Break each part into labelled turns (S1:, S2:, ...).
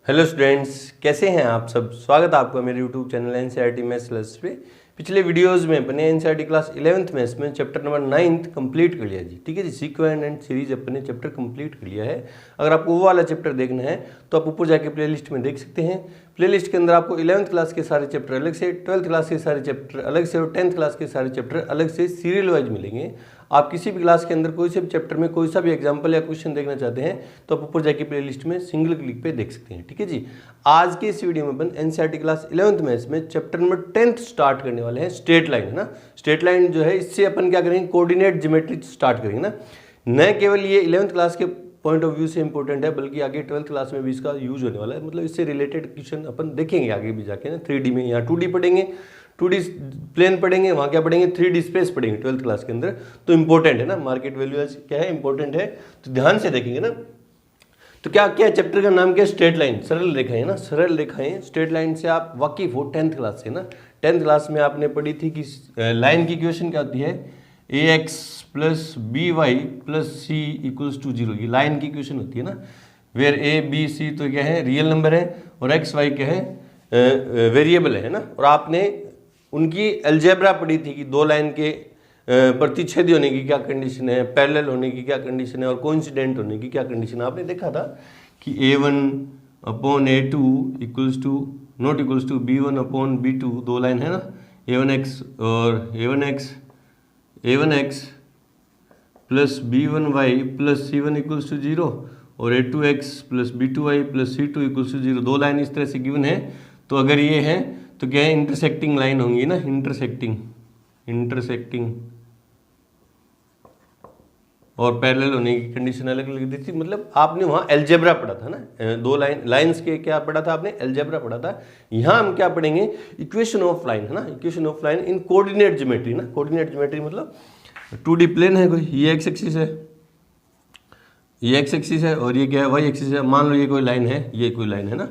S1: Hello students, कैसे हैं आप सब। स्वागत है आपका मेरे YouTube channel NCERT maths class पे। पिछले वीडियोस में अपने एनसीईआरटी क्लास 11th मैथ्स में चैप्टर नंबर 9 कंप्लीट कर लिया जी। ठीक है जी, सीक्वेंस एंड सीरीज अपने चैप्टर कंप्लीट कर लिया है। अगर आपको वो वाला चैप्टर देखना है तो आप ऊपर जाके प्लेलिस्ट में देख सकते हैं। प्लेलिस्ट के अंदर आपको 11th क्लास के सारे चैप्टर अलग से, 12th क्लास के सारे चैप्टर अलग से और 10th क्लास के सारे चैप्टर अलग से सीरियल वाइज मिलेंगे। आप किसी भी क्लास के अंदर कोई से भी चैप्टर में कोई सा भी एग्जाम्पल या क्वेश्चन देखना चाहते हैं तो आप ऊपर जाके प्लेलिस्ट में सिंगल क्लिक पे देख सकते हैं। ठीक है जी, आज के इस वीडियो में अपन एनसीईआरटी क्लास 11th मैथ्स में चैप्टर नंबर 10th स्टार्ट करने वाले हैं। स्ट्रेट लाइन है ना, स्ट्रेट लाइन जो है इससे अपन क्या करेंगे, कोऑर्डिनेट ज्योमेट्री स्टार्ट करेंगे ना। न केवल ये 11th क्लास के पॉइंट ऑफ व्यू से इंपॉर्टेंट है बल्कि आगे 12th क्लास में भी इसका यूज होने वाला है। मतलब इससे रिलेटेड क्वेश्चन अपन देखेंगे आगे भी जाके ना। 3D में यहाँ 2D पढ़ेंगे, 2D प्लेन पढ़ेंगे, वहाँ क्या पढ़ेंगे 3D स्पेस पढ़ेंगे 12th क्लास के अंदर। तो इंपॉर्टेंट है ना, मार्केट वैल्यू क्या है, इंपॉर्टेंट है, तो ध्यान से देखेंगे ना। तो क्या क्या चैप्टर का नाम क्या है, स्ट्रेट लाइन, सरल रेखाएं ना, सरल रेखाएं। स्ट्रेट लाइन से आप वाकिफ हो 10th क्लास से ना। 10th क्लास में आपने पढ़ी थी कि लाइन की इक्वेशन क्या होती है, ax plus b y plus c equals to 0। ये लाइन की इक्वेशन होती है ना, वेयर ए बी सी तो क्या है, रियल नंबर है और एक्स वाई क्या है, वेरिएबल है ना। और आपने उनकी अलजेब्रा पढ़ी थी कि दो लाइन के प्रतिच्छेदी होने की क्या कंडीशन है, पैरेलल होने की क्या कंडीशन है और कोइंसिडेंट होने की क्या कंडीशन है। आपने देखा था कि a1 upon a2 equals to not equals to b1 upon b2, दो लाइन है ना, a1x और a1x plus b1y plus c1 equals to 0 और a2x plus b2y plus c2 equals to 0, दो लाइन इस तरह से गिवन है। तो अगर ये है तो क्या है, इंटरसेक्टिंग लाइन होंगी ना, इंटरसेक्टिंग और पैरेलल होने की कंडीशन अलग अलग दी थी। मतलब आपने वहाँ अलजेब्रा पढ़ा था ना, दो लाइंस के क्या पढ़ा था आपने, अलजेब्रा पढ़ा था। यहाँ हम क्या पढ़ेंगे, इक्वेशन ऑफ लाइन है ना, equation of line in coordinate geometry ना। कोऑर्डिनेट ज्योमेट्री मतलब 2D प्लेन है कोई, ये एक्स एक्सिस है, ये एक्स एक्सिस है और ये क्या है, वाई एक्सिस है। मान लो ये कोई लाइन है, ये कोई लाइन है ना,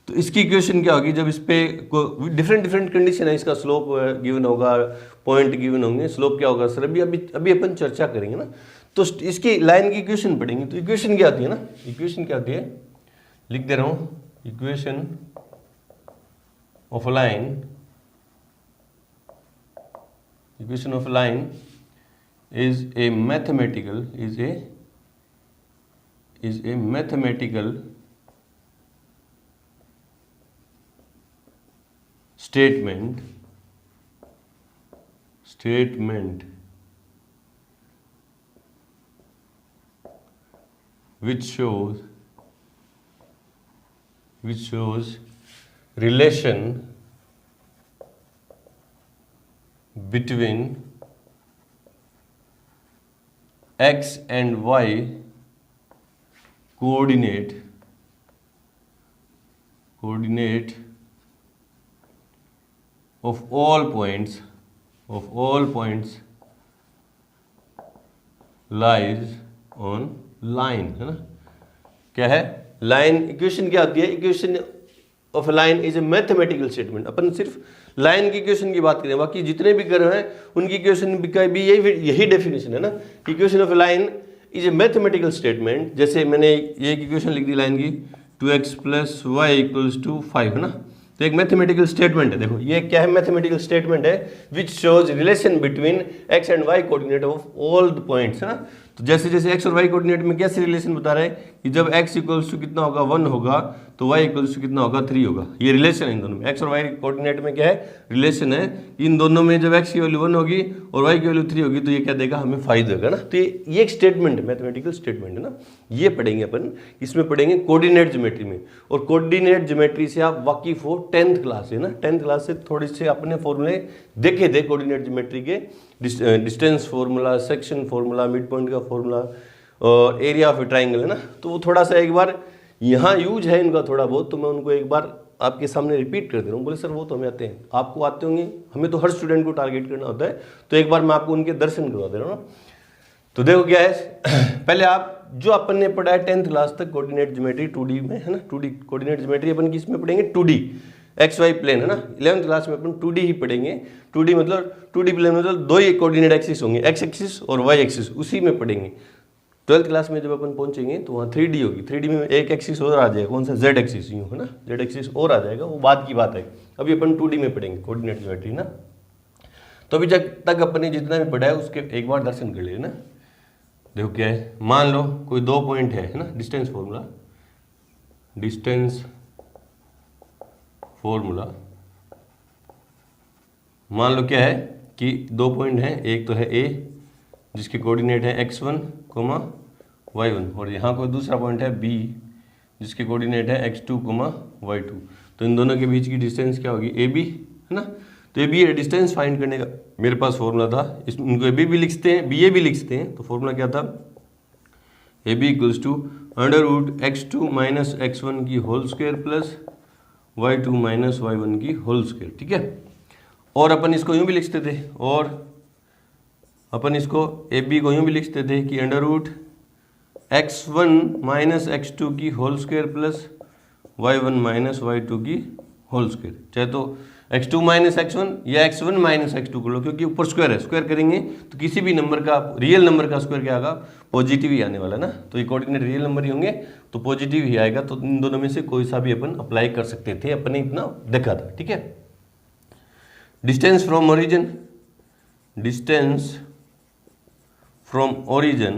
S1: तो इसकी इक्वेशन क्या होगी, जब इस पे डिफरेंट कंडीशन है, इसका स्लोप गिवन होगा, पॉइंट गिवन होंगे, स्लोप क्या होगा सर अभी अपन चर्चा करेंगे ना। तो इसकी लाइन की इक्वेशन पढ़ेंगे। तो इक्वेशन क्या होती है ना, इक्वेशन क्या होती है, लिख दे रहा हूं, equation of line, equation of line is a mathematical statement which shows relation between x and y coordinate of all points lies on line है ना। क्या है लाइन, इक्वेशन क्या होती है, equation of line is a mathematical statement. अपन सिर्फ line की इक्वेशन की बात करें, बाकी जितने भी कर रहे हैं उनकी इक्वेशन भी यही डेफिनेशन है ना। Equation of line is a mathematical statement. जैसे मैंने ये इक्वेशन लिख दी लाइन की, 2x plus Y equals to 5 है ना, तो एक मैथमेटिकल स्टेटमेंट है। देखो ये क्या है, मैथमेटिकल स्टेटमेंट है which shows relation between x and y coordinate of all the points है ना। तो जैसे जैसे एक्स और वाई कोऑर्डिनेट में कैसे रिलेशन बता रहे हैं कि जब x इक्वल्स टू कितना होगा 1 होगा तो y इक्वल्स टू कितना होगा 3 होगा। ये रिलेशन है इन दोनों में, x और y कोऑर्डिनेट में क्या है, रिलेशन है। इन दोनों में जब x की वैल्यू 1 होगी और y की वैल्यू 3 होगी तो ये क्या देगा, हमें फायदा देगा ना। तो ये एक स्टेटमेंट है, मैथमेटिकल स्टेटमेंट है ना। ये पढ़ेंगे अपन, इसमें पढ़ेंगे कोऑर्डिनेट ज्योमेट्री में। और कोऑर्डिनेट ज्योमेट्री से आप वाकिफ हो 10th क्लास से ना। 10th क्लास से थोड़े से अपने फॉर्मूले देखे थे कोऑर्डिनेट ज्योमेट्री के, distance formula, section formula, mid point का फॉर्मूला और एरिया ऑफ ए ट्राइंगल है ना। तो वो थोड़ा सा एक बार यहाँ यूज है इनका थोड़ा बहुत, तो मैं उनको एक बार आपके सामने रिपीट कर दे रहा हूँ। बोले सर वो तो हमें आते हैं, आपको आते होंगे, हमें तो हर स्टूडेंट को टारगेट करना होता है। तो एक बार मैं आपको उनके दर्शन करवा दे रहा हूँ ना। तो देखो क्या है, पहले आप जो अपन ने पढ़ा है 10th क्लास तक कोऑर्डिनेट ज्योमेट्री 2D में है ना, 2D कोऑर्डिनेट ज्योमेट्री अपन किस में पढ़ेंगे, 2D एक्स वाई प्लेन है ना। 11th क्लास में अपन 2D ही पढ़ेंगे। 2D मतलब 2D प्लेन मतलब दो ही कोऑर्डिनेट एक्सिस होंगे, एक्स एक्सिस और वाई एक्सिस, उसी में पढ़ेंगे। 12th क्लास में जब अपन पहुंचेंगे तो वहाँ 3D होगी। 3D में एक एक्सिस और आ जाएगा, कौन सा, Z एक्सिस, यूँ है ना, Z एक्सिस और आ जाएगा, वो बाद की बात है। अभी अपन 2D में पढ़ेंगे कोऑर्डिनेट ज्योमेट्री ना। तो अभी तक अपने जितना भी पढ़ा है उसके एक बार दर्शन कर लिए ना। देखो क्या है, मान लो कोई 2 पॉइंट है ना, डिस्टेंस फॉर्मूला, डिस्टेंस फॉर्मूला मान लो क्या है कि 2 पॉइंट हैं, एक तो है A जिसके कोऑर्डिनेट है x1, y1, और यहाँ कोई दूसरा पॉइंट है B जिसके कोऑर्डिनेट है x2, y2। तो इन दोनों के बीच की डिस्टेंस क्या होगी, AB है ना। तो AB ये डिस्टेंस फाइंड करने का मेरे पास फॉर्मूला था, इनको AB भी लिखते हैं, BA भी लिखते हैं। तो फॉर्मूला क्या था, AB equals to √x2 minus x1 की whole square plus y2 minus y1 की होल स्क्वायर, ठीक है। और अपन इसको यूँ भी लिखते थे, और अपन इसको AB को यूँ भी लिखते थे कि √x1 माइनस x2 की whole square plus y1 minus y2 की होल स्क्वायर। चाहे तो x2 माइनस x1 या x1 माइनस x2 कर लो, क्योंकि ऊपर स्क्वायर है, स्क्वायर करेंगे तो किसी भी नंबर का, रियल नंबर का स्क्वायर क्या आएगा, पॉजिटिव ही आने वाला ना। तो ये कोऑर्डिनेट रियल नंबर ही होंगे तो पॉजिटिव ही आएगा। तो इन दोनों में से कोई सा भी अपन अप्लाई कर सकते थे, अपने इतना देखा था, ठीक है। Distance from origin, distance from origin,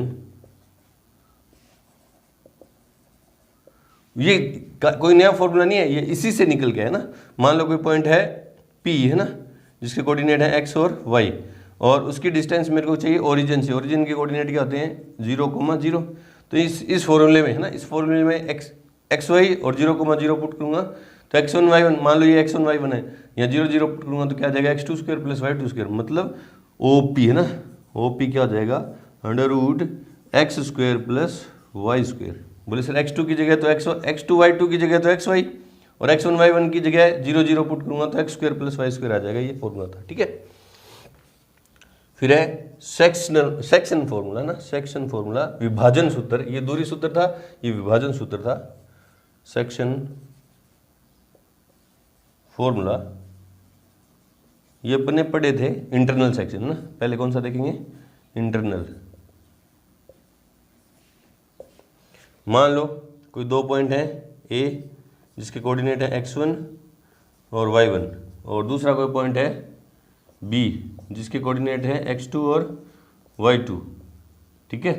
S1: ये कोई नया फॉर्मूला नहीं है, ये इसी से निकल गया है ना। मान लो कोई पॉइंट है P है ना, जिसके कोऑर्डिनेट है x और y, और उसकी डिस्टेंस मेरे को चाहिए ओरिजिन से। ओरिजिन के कोऑर्डिनेट क्या होते हैं, 0,0। तो इस फॉर्मूले में है ना, इस फॉर्मूले में एक्स वाई और 0,0 पुट करूंगा तो x1 y1, मान लो ये x1 y1 है, यहाँ 0 0 पुट करूंगा तो क्या आ जाएगा, x2 square plus y2 square, मतलब OP है ना। OP क्या हो जाएगा, √x square plus y square. बोले सर x2 की जगह तो x2 y2 की जगह तो xy, और x1 y1 की जगह 0 0 पुट करूंगा तो x square plus y square आ जाएगा। ये फॉर्मूला था, ठीक है। फिर है सेक्शन फॉर्मूला ना, सेक्शन फॉर्मूला, विभाजन सूत्र। ये दूरी सूत्र था, ये विभाजन सूत्र था। सेक्शन फॉर्मूला ये अपने पढ़े थे इंटरनल सेक्शन ना। पहले कौन सा देखेंगे, इंटरनल। मान लो कोई 2 पॉइंट है A जिसके कोऑर्डिनेट है x1 और y1, और दूसरा कोई पॉइंट है B जिसके कोऑर्डिनेट है x2 और y2, ठीक है।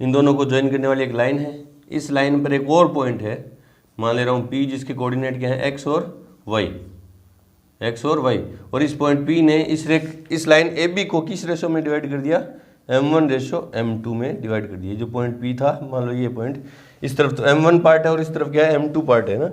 S1: इन दोनों को ज्वाइन करने वाली एक लाइन है। इस लाइन पर एक और पॉइंट है, मान ले रहा हूँ P जिसके कोऑर्डिनेट क्या है, x और y, और इस पॉइंट P ने इस लाइन AB को किस रेशो में डिवाइड कर दिया, m1:m2 में डिवाइड कर दिया। जो पॉइंट P था, मान लो ये पॉइंट, इस तरफ तो m1 पार्ट है और इस तरफ क्या है, m2 पार्ट है ना।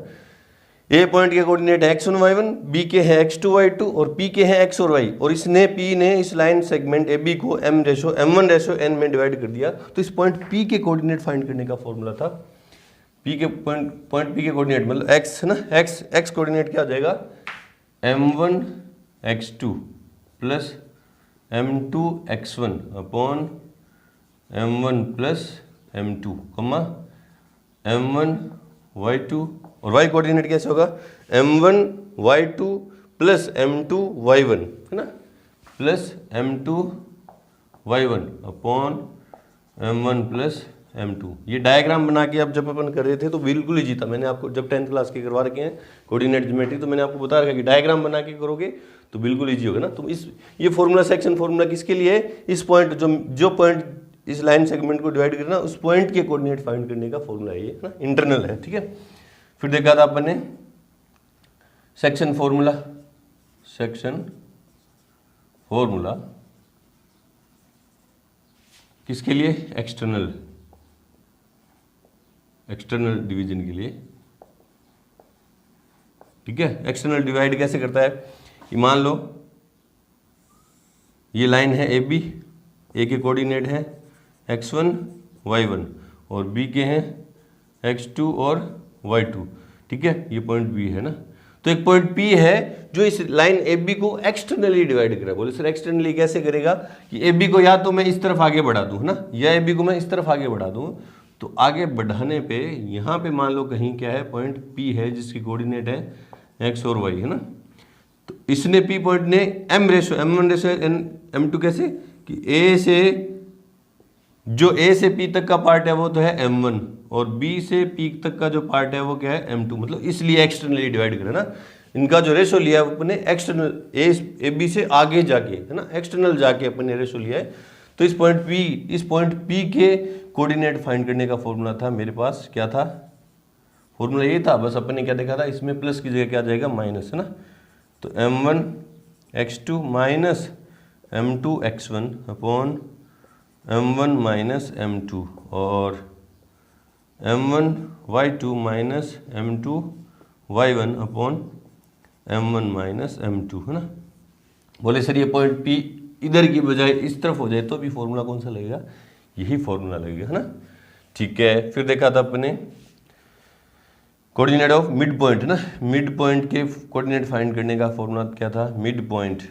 S1: A पॉइंट के कोऑर्डिनेट है x1 y1, B के हैं x2 y2 और P के हैं x और y, और P ने इस लाइन सेगमेंट AB को m1:n में डिवाइड कर दिया। तो इस पॉइंट P के कोऑर्डिनेट फाइंड करने का फॉर्मूला था, P के पॉइंट P के कोऑर्डिनेट मतलब x है ना, x कोऑर्डिनेट क्या हो जाएगा, m1 x2 plus m2 x1 upon m1 plus m2 कमा m1 y2, और y कोऑर्डिनेट कैसे होगा, m1 y2 plus m2 y1 है ना, plus m2 y1 upon m1 plus m2। ये डायग्राम बना के अब जब अपन कर रहे थे तो बिल्कुल ही जीता। मैंने आपको जब 10th क्लास के करवा रखे हैं कोऑर्डिनेट ज्योमेट्री, तो मैंने आपको बता रखा कि डायग्राम बना के करोगे तो बिल्कुल ईजी होगा ना। तो ये फॉर्मूला, सेक्शन फॉर्मूला किसके लिए है, इस पॉइंट जो पॉइंट इस लाइन सेगमेंट को डिवाइड करना, उस पॉइंट के कोऑर्डिनेट फाइंड करने का फॉर्मूला है ये ना, इंटरनल है, ठीक है। फिर देखा था अपन ने सेक्शन फॉर्मूला, सेक्शन फॉर्मूला किसके लिए, एक्सटर्नल डिवीजन के लिए, ठीक है। एक्सटर्नल डिवाइड कैसे करता है कि मान लो ये लाइन है AB, A के कोऑर्डिनेट है x1 y1 और B के हैं x2 और y2, ठीक है। ये पॉइंट B है ना। तो एक पॉइंट P है जो इस लाइन AB को एक्सटर्नली डिवाइड करेगा। बोले सर एक्सटर्नली कैसे करेगा, कि AB को या तो मैं इस तरफ आगे बढ़ा दूं है ना, या AB को मैं इस तरफ आगे बढ़ा दूं। तो आगे बढ़ाने पे यहाँ पे मान लो कहीं क्या है, पॉइंट P है जिसकी कोऑर्डिनेट है x और y है ना। तो इसने P पॉइंट ने m1:n m2 कैसे, कि A से जो ए से पी तक का पार्ट है वो तो है m1 और बी से पी तक का जो पार्ट है वो क्या है m2, मतलब इसलिए एक्सटर्नली डिवाइड करें ना, इनका जो रेशो लिया है अपने एक्सटर्नल ए बी से आगे जाके है ना, एक्सटर्नल जाके अपन ने रेशो लिया है। तो इस पॉइंट पी के कोऑर्डिनेट फाइंड करने का फॉर्मूला था मेरे पास, क्या था फॉर्मूला, ये था बस अपन ने क्या देखा था, इसमें प्लस की जगह क्या जाएगा माइनस है ना, तो m1 x2 minus m2 x1 upon m1 minus m2 और m1 y2 minus m2 y1 upon m1 minus m2 है ना। बोले सर ये पॉइंट P इधर की बजाय इस तरफ हो जाए तो भी फॉर्मूला कौन सा लगेगा, यही फॉर्मूला लगेगा है ना। ठीक है, फिर देखा था अपने कोऑर्डिनेट ऑफ मिड पॉइंट ना, मिड पॉइंट के कोऑर्डिनेट फाइंड करने का फॉर्मूला क्या था, मिड पॉइंट।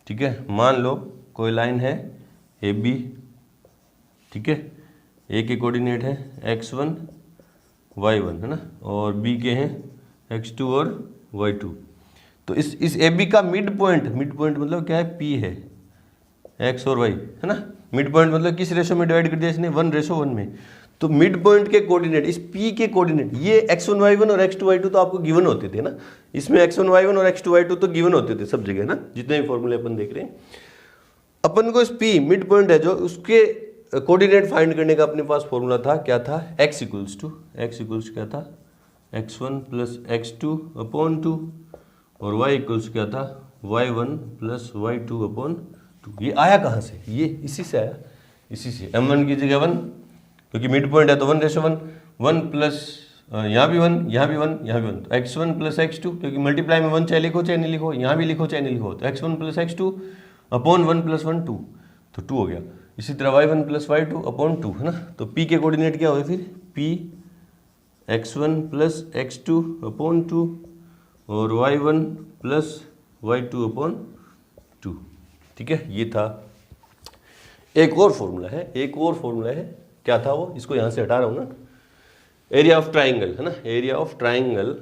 S1: ठीक है, मान लो कोई लाइन है ए बी, ठीक है, ए के कोऑर्डिनेट है x1 y1 है ना, और बी के हैं x2 और y2। तो इस ए बी का मिड पॉइंट मतलब क्या है, p है, x और y है ना। मिड पॉइंट मतलब किस रेशो में डिवाइड कर दिया इसने, 1:1 में। तो मिड पॉइंट के कोऑर्डिनेट, इस p के कोऑर्डिनेट, ये x1 y1 और x2 y2 तो आपको गिवन होते थे ना, इसमें x1 y1 और x2 y2 तो गिवन होते थे सब जगह ना, जितने भी फॉर्मूले अपन देख रहे हैं। अपन को इस p मिड पॉइंट है जो, उसके कोऑर्डिनेट फाइंड करने का अपने पास फॉर्मूला था, क्या था, x इक्वल्स क्या था, x1 प्लस x2 अपॉन 2 और y इक्वल्स क्या था, y1 प्लस y2 अपॉन 2। ये आया कहाँ से, ये इसी से आया, इसी से m1 की जगह 1, क्योंकि मिड पॉइंट है तो 1:1, 1 प्लस यहाँ भी 1, यहाँ भी 1, यहाँ भी 1, तो x1 प्लस x2, क्योंकि मल्टीप्लाई में 1 चाहे लिखो चाहे नहीं लिखो, यहाँ भी लिखो चाहे नहीं लिखो, तो x1 plus x2 upon 1 plus 1 2, तो 2 हो गया। इसी तरह y1 प्लस y2 अपॉन 2 है ना। तो p के कोऑर्डिनेट क्या हुए फिर, p x1 plus x2 upon 2 और y1 प्लस y2 अपॉन 2। ठीक है, ये था। एक और फॉर्मूला है, क्या था वो, इसको यहां से हटा रहा हूं ना, एरिया ऑफ ट्राइंगल है ना, एरिया ऑफ ट्राइंगल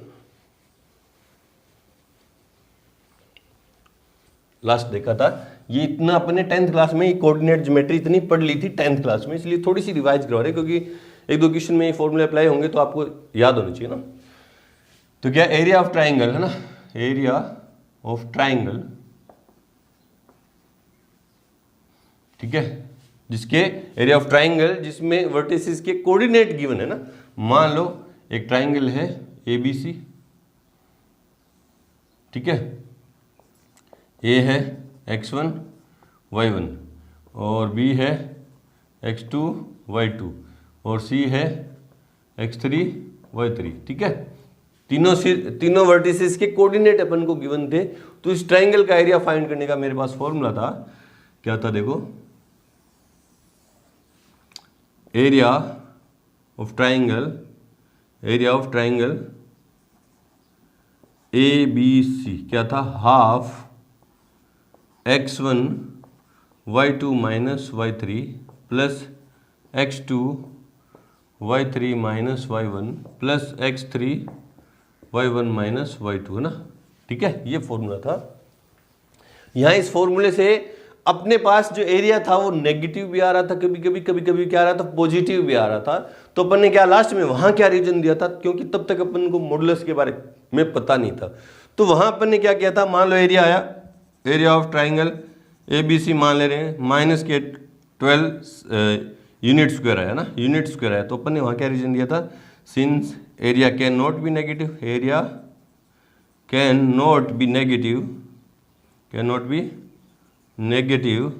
S1: लास्ट देखा था। ये इतना अपने 10th क्लास में कोऑर्डिनेट ज्योमेट्री इतनी पढ़ ली थी 10th क्लास में, इसलिए थोड़ी सी रिवाइज करवा रहे, क्योंकि एक दो क्वेश्चन में ये फॉर्मूले अप्लाई होंगे तो आपको याद होने चाहिए ना। तो क्या एरिया ऑफ ट्राइंगल है ना, एरिया ऑफ ट्राइंगल, ठीक है, जिसके एरिया ऑफ ट्राइंगल जिसमें वर्टिसेस के कोऑर्डिनेट गिवन है ना। मान लो एक ट्राइंगल है ABC, ठीक है, A है x1 y1 और B है x2 y2 और C है x3 y3। ठीक है, तीनों वर्टिसेस के कोऑर्डिनेट अपन को गिवन थे। तो इस ट्राइंगल का एरिया फाइंड करने का मेरे पास फॉर्मूला था, क्या था देखो, एरिया ऑफ ट्राइंगल ABC क्या था, half x1 y2 minus y3 plus x2 y3 minus y1 plus x3 y1 minus y2 है ना। ठीक है, ये फॉर्मूला था। यहाँ इस फॉर्मूले से अपने पास जो एरिया था वो नेगेटिव भी आ रहा था, कभी कभी क्या आ रहा था, पॉजिटिव भी आ रहा था। तो अपन ने क्या लास्ट में वहां क्या रीजन दिया था, क्योंकि तब तक अपन को मॉडुलस के बारे में पता नहीं था। तो वहां अपन ने क्या किया था, मान लो एरिया आया, एरिया ऑफ ट्राइंगल ABC मान ले रहे हैं, माइनस के 12 यूनिट स्क्वायर आया ना, यूनिट स्क्वायर आया। तो अपन ने वहां क्या रीजन दिया था, since area can not be negative, area can not be negative,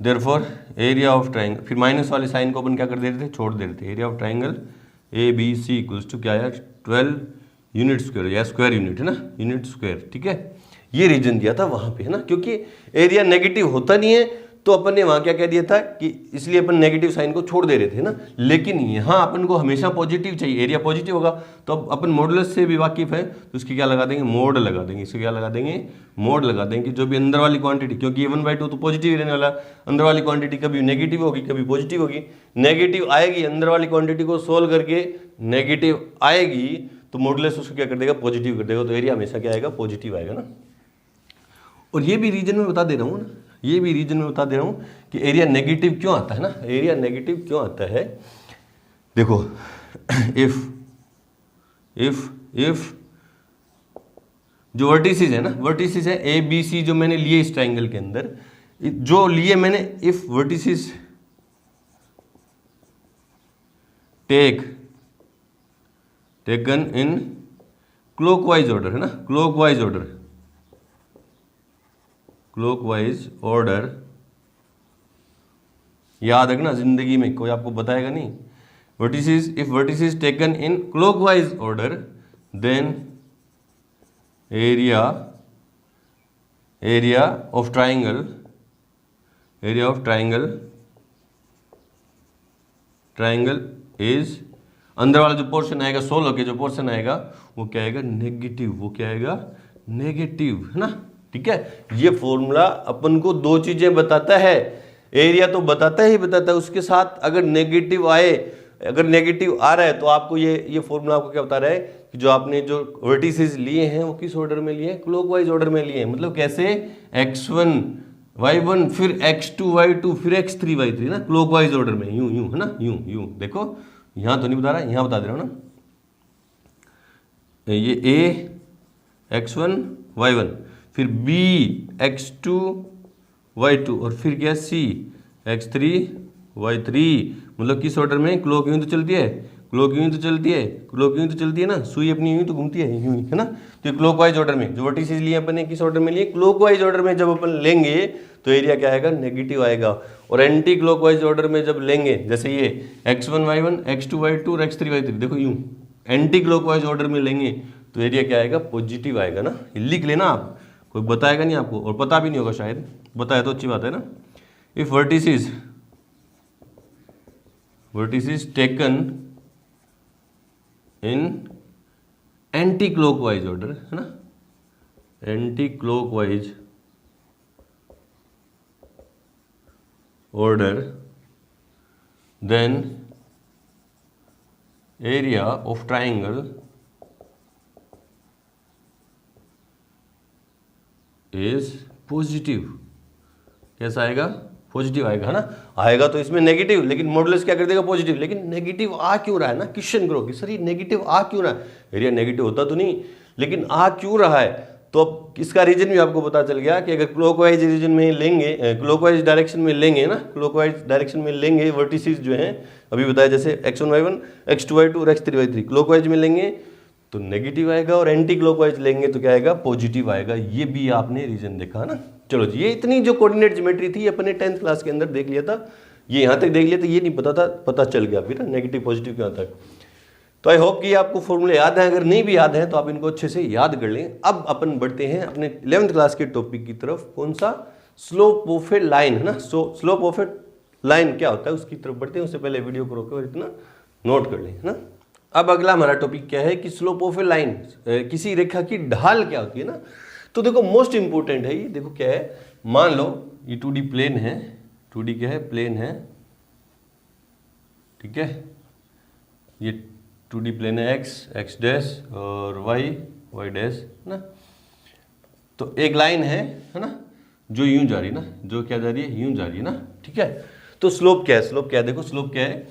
S1: therefore area of triangle, फिर माइनस वाले साइन को अपन क्या कर देते थे, छोड़ देते थे। Area of triangle ABC equals to क्या है, 12 यूनिट स्क्वायर या स्क्वायर यूनिट है ना, यूनिट स्क्वायर। ठीक है, ये रीजन दिया था वहां पे है ना, क्योंकि एरिया नेगेटिव होता नहीं है तो अपन ने वहां क्या कह दिया था कि इसलिए अपन नेगेटिव साइन को छोड़ दे रहे थे ना। लेकिन यहाँ अपन को हमेशा पॉजिटिव चाहिए, एरिया पॉजिटिव होगा। तो अब अपन मॉडुलस से भी वाकिफ है, तो इसकी क्या लगा देंगे, मोड लगा देंगे। इसको क्या लगा देंगे, मोड लगा देंगे। जो भी अंदर वाली क्वांटिटी, क्योंकि ये 1/2 तो पॉजिटिव ही रहने वाला, अंदर वाली क्वांटिटी कभी नेगेटिव होगी कभी पॉजिटिव होगी। नेगेटिव आएगी, अंदर वाली क्वांटिटी को सोल्व करके नेगेटिव आएगी तो मॉडुलस उसको क्या कर देगा, पॉजिटिव कर देगा। तो एरिया हमेशा क्या आएगा, पॉजिटिव आएगा ना। और ये भी रीजन में बता दे रहा हूँ ना, ये भी रीजन में बता दे रहा हूँ कि एरिया नेगेटिव क्यों आता है ना, एरिया नेगेटिव क्यों आता है। देखो इफ जो वर्टिसेस है ना, वर्टिसेस है ए बी सी जो मैंने लिए इस ट्राइंगल के अंदर, जो लिए मैंने, if vertices taken in clockwise order है ना, क्लॉकवाइज ऑर्डर याद रखना, जिंदगी में कोई आपको बताएगा नहीं। Vertices, if vertices taken in clockwise order then area of triangle is, अंदर वाला जो पोर्शन आएगा, सोलो के जो पोर्शन आएगा वो क्या आएगा, नेगेटिव, वो क्या आएगा, नेगेटिव, है ना। ठीक है, ये फॉर्मूला अपन को दो चीजें बताता है, एरिया तो बताता है, उसके साथ अगर नेगेटिव आए, अगर नेगेटिव आ रहा है तो आपको ये फॉर्मूला आपको क्या बता रहा है कि जो आपने जो वर्टिसेस लिए हैं वो किस ऑर्डर में लिए हैं, क्लॉकवाइज ऑर्डर में लिए हैं। मतलब कैसे, x1 y1 फिर x2 y2 फिर x3 y3 ना, क्लॉकवाइज ऑर्डर में, यूं है ना, यूं। देखो यहां तो नहीं बता रहा, यहां बता दे रहा हूं ना, ये a x1 y1 फिर b x2 y2 और फिर क्या c x3 y3। मतलब किस ऑर्डर में, क्लॉक यूं तो चलती है ना, सुई अपनी यूं तो घूमती है, यूं है ना। तो क्लॉकवाइज ऑर्डर में जो वर्टिसेस लिए अपन ने किस ऑर्डर में लिए, क्लॉकवाइज ऑर्डर में जब अपन लेंगे तो एरिया क्या आएगा, नेगेटिव आएगा। और एंटी क्लॉकवाइज ऑर्डर में जब लेंगे, जैसे ये x1 y1 x2 y2 और x3 y3, देखो यूं एंटी क्लॉकवाइज ऑर्डर में लेंगे तो एरिया क्या आएगा, पॉजिटिव आएगा ना। लिख लेना आप, कोई बताएगा नहीं आपको, और पता भी नहीं होगा शायद, बताया तो अच्छी बात है ना। If vertices taken in anti clockwise order, है ना, anti clockwise order, then area of triangle is positive. कैसा आएगा, पॉजिटिव आएगा, है ना। आएगा तो इसमें नेगेटिव, लेकिन मॉडुलस क्या कर देगा, पॉजिटिव। लेकिन नेगेटिव आ क्यों रहा है ना, क्वेश्चन करो कि सर ये नेगेटिव आ क्यों रहा है, एरिया नेगेटिव होता तो नहीं, लेकिन आ क्यों रहा है। तो अब इसका रीजन भी आपको पता चल गया कि अगर क्लॉकवाइज रीजन में लेंगे, क्लॉकवाइज डायरेक्शन में लेंगे ना, क्लॉकवाइज डायरेक्शन में लेंगे वर्टिसेस जो हैं अभी बताया, जैसे x1 y1 x2 y2 और x3 y3, क्लॉकवाइज में लेंगे तो नेगेटिव आएगा, और एंटी क्लॉकवाइज लेंगे तो क्या आएगा, पॉजिटिव आएगा। ये भी आपने रीजन देखा ना। चलो जी, ये इतनी जो कोऑर्डिनेट ज्योमेट्री थी अपने 10th क्लास के अंदर देख लिया था, ये यहाँ तक देख लिया था, ये नहीं पता था, पता चल गया फिर नेगेटिव पॉजिटिव क्या तक। तो आई होप कि आपको फॉर्मूले याद है, अगर नहीं भी याद है तो आप इनको अच्छे से याद कर लें। अब अपन बढ़ते हैं अपने 11th क्लास के टॉपिक की तरफ, कौन सा, स्लोप ऑफ ए लाइन, है ना। स्लोप ऑफ ए लाइन क्या होता है उसकी तरफ बढ़ते हैं, उससे पहले वीडियो को रोके और इतना नोट कर लें, है ना। अब अगला हमारा टॉपिक क्या है कि स्लोप ऑफ ए लाइन, किसी रेखा की ढाल क्या होती है ना। तो देखो मोस्ट इंपोर्टेंट है ये, देखो क्या है, मान लो ये 2D प्लेन है, 2D क्या है, प्लेन है, ठीक है, ये 2D प्लेन है, x डैश और y डैश ना। तो एक लाइन है ना, जो यूं जा रही है ना, जो क्या जा रही है, यूं जा रही है ना, ठीक है। तो स्लोप क्या है, स्लोप क्या है, देखो स्लोप क्या है,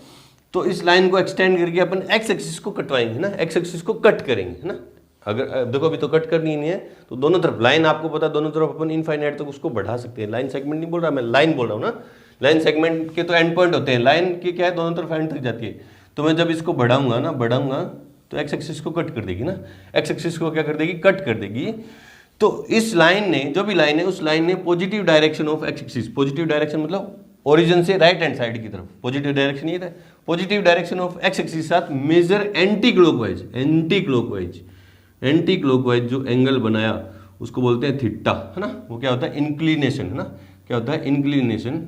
S1: तो इस लाइन को एक्सटेंड करके अपन x एक्सिस को कटवाएंगे ना, x एक्सिस को कट करेंगे, है ना। अगर देखो अभी तो कट करनी नहीं है, तो दोनों तरफ लाइन आपको पता, दोनों तरफ अपन इनफाइनाइट तक उसको बढ़ा सकते हैं। लाइन सेगमेंट नहीं बोल रहा मैं, लाइन बोल रहा हूँ ना। लाइन सेगमेंट के तो एंड पॉइंट होते हैं, लाइन के क्या है, दोनों तरफ एंड तक जाती है। तो मैं जब इसको बढ़ाऊंगा ना, बढ़ाऊंगा तो एक्स एक्सिस को कट कर देगी ना, एक्स एक्सिस को क्या कर देगी, कट कर देगी। तो इस लाइन ने, जो भी लाइन है, उस लाइन ने positive direction of X axis, positive direction मतलब ओरिजिन से राइट हैंड साइड की तरफ, पॉजिटिव डायरेक्शन ये था, positive direction of X axis साथ measure anticlockwise, anticlockwise जो एंगल बनाया उसको बोलते हैं थीटा, है ना। वो क्या होता है, इंक्लिनेशन, है ना। क्या होता है, इंक्लिनेशन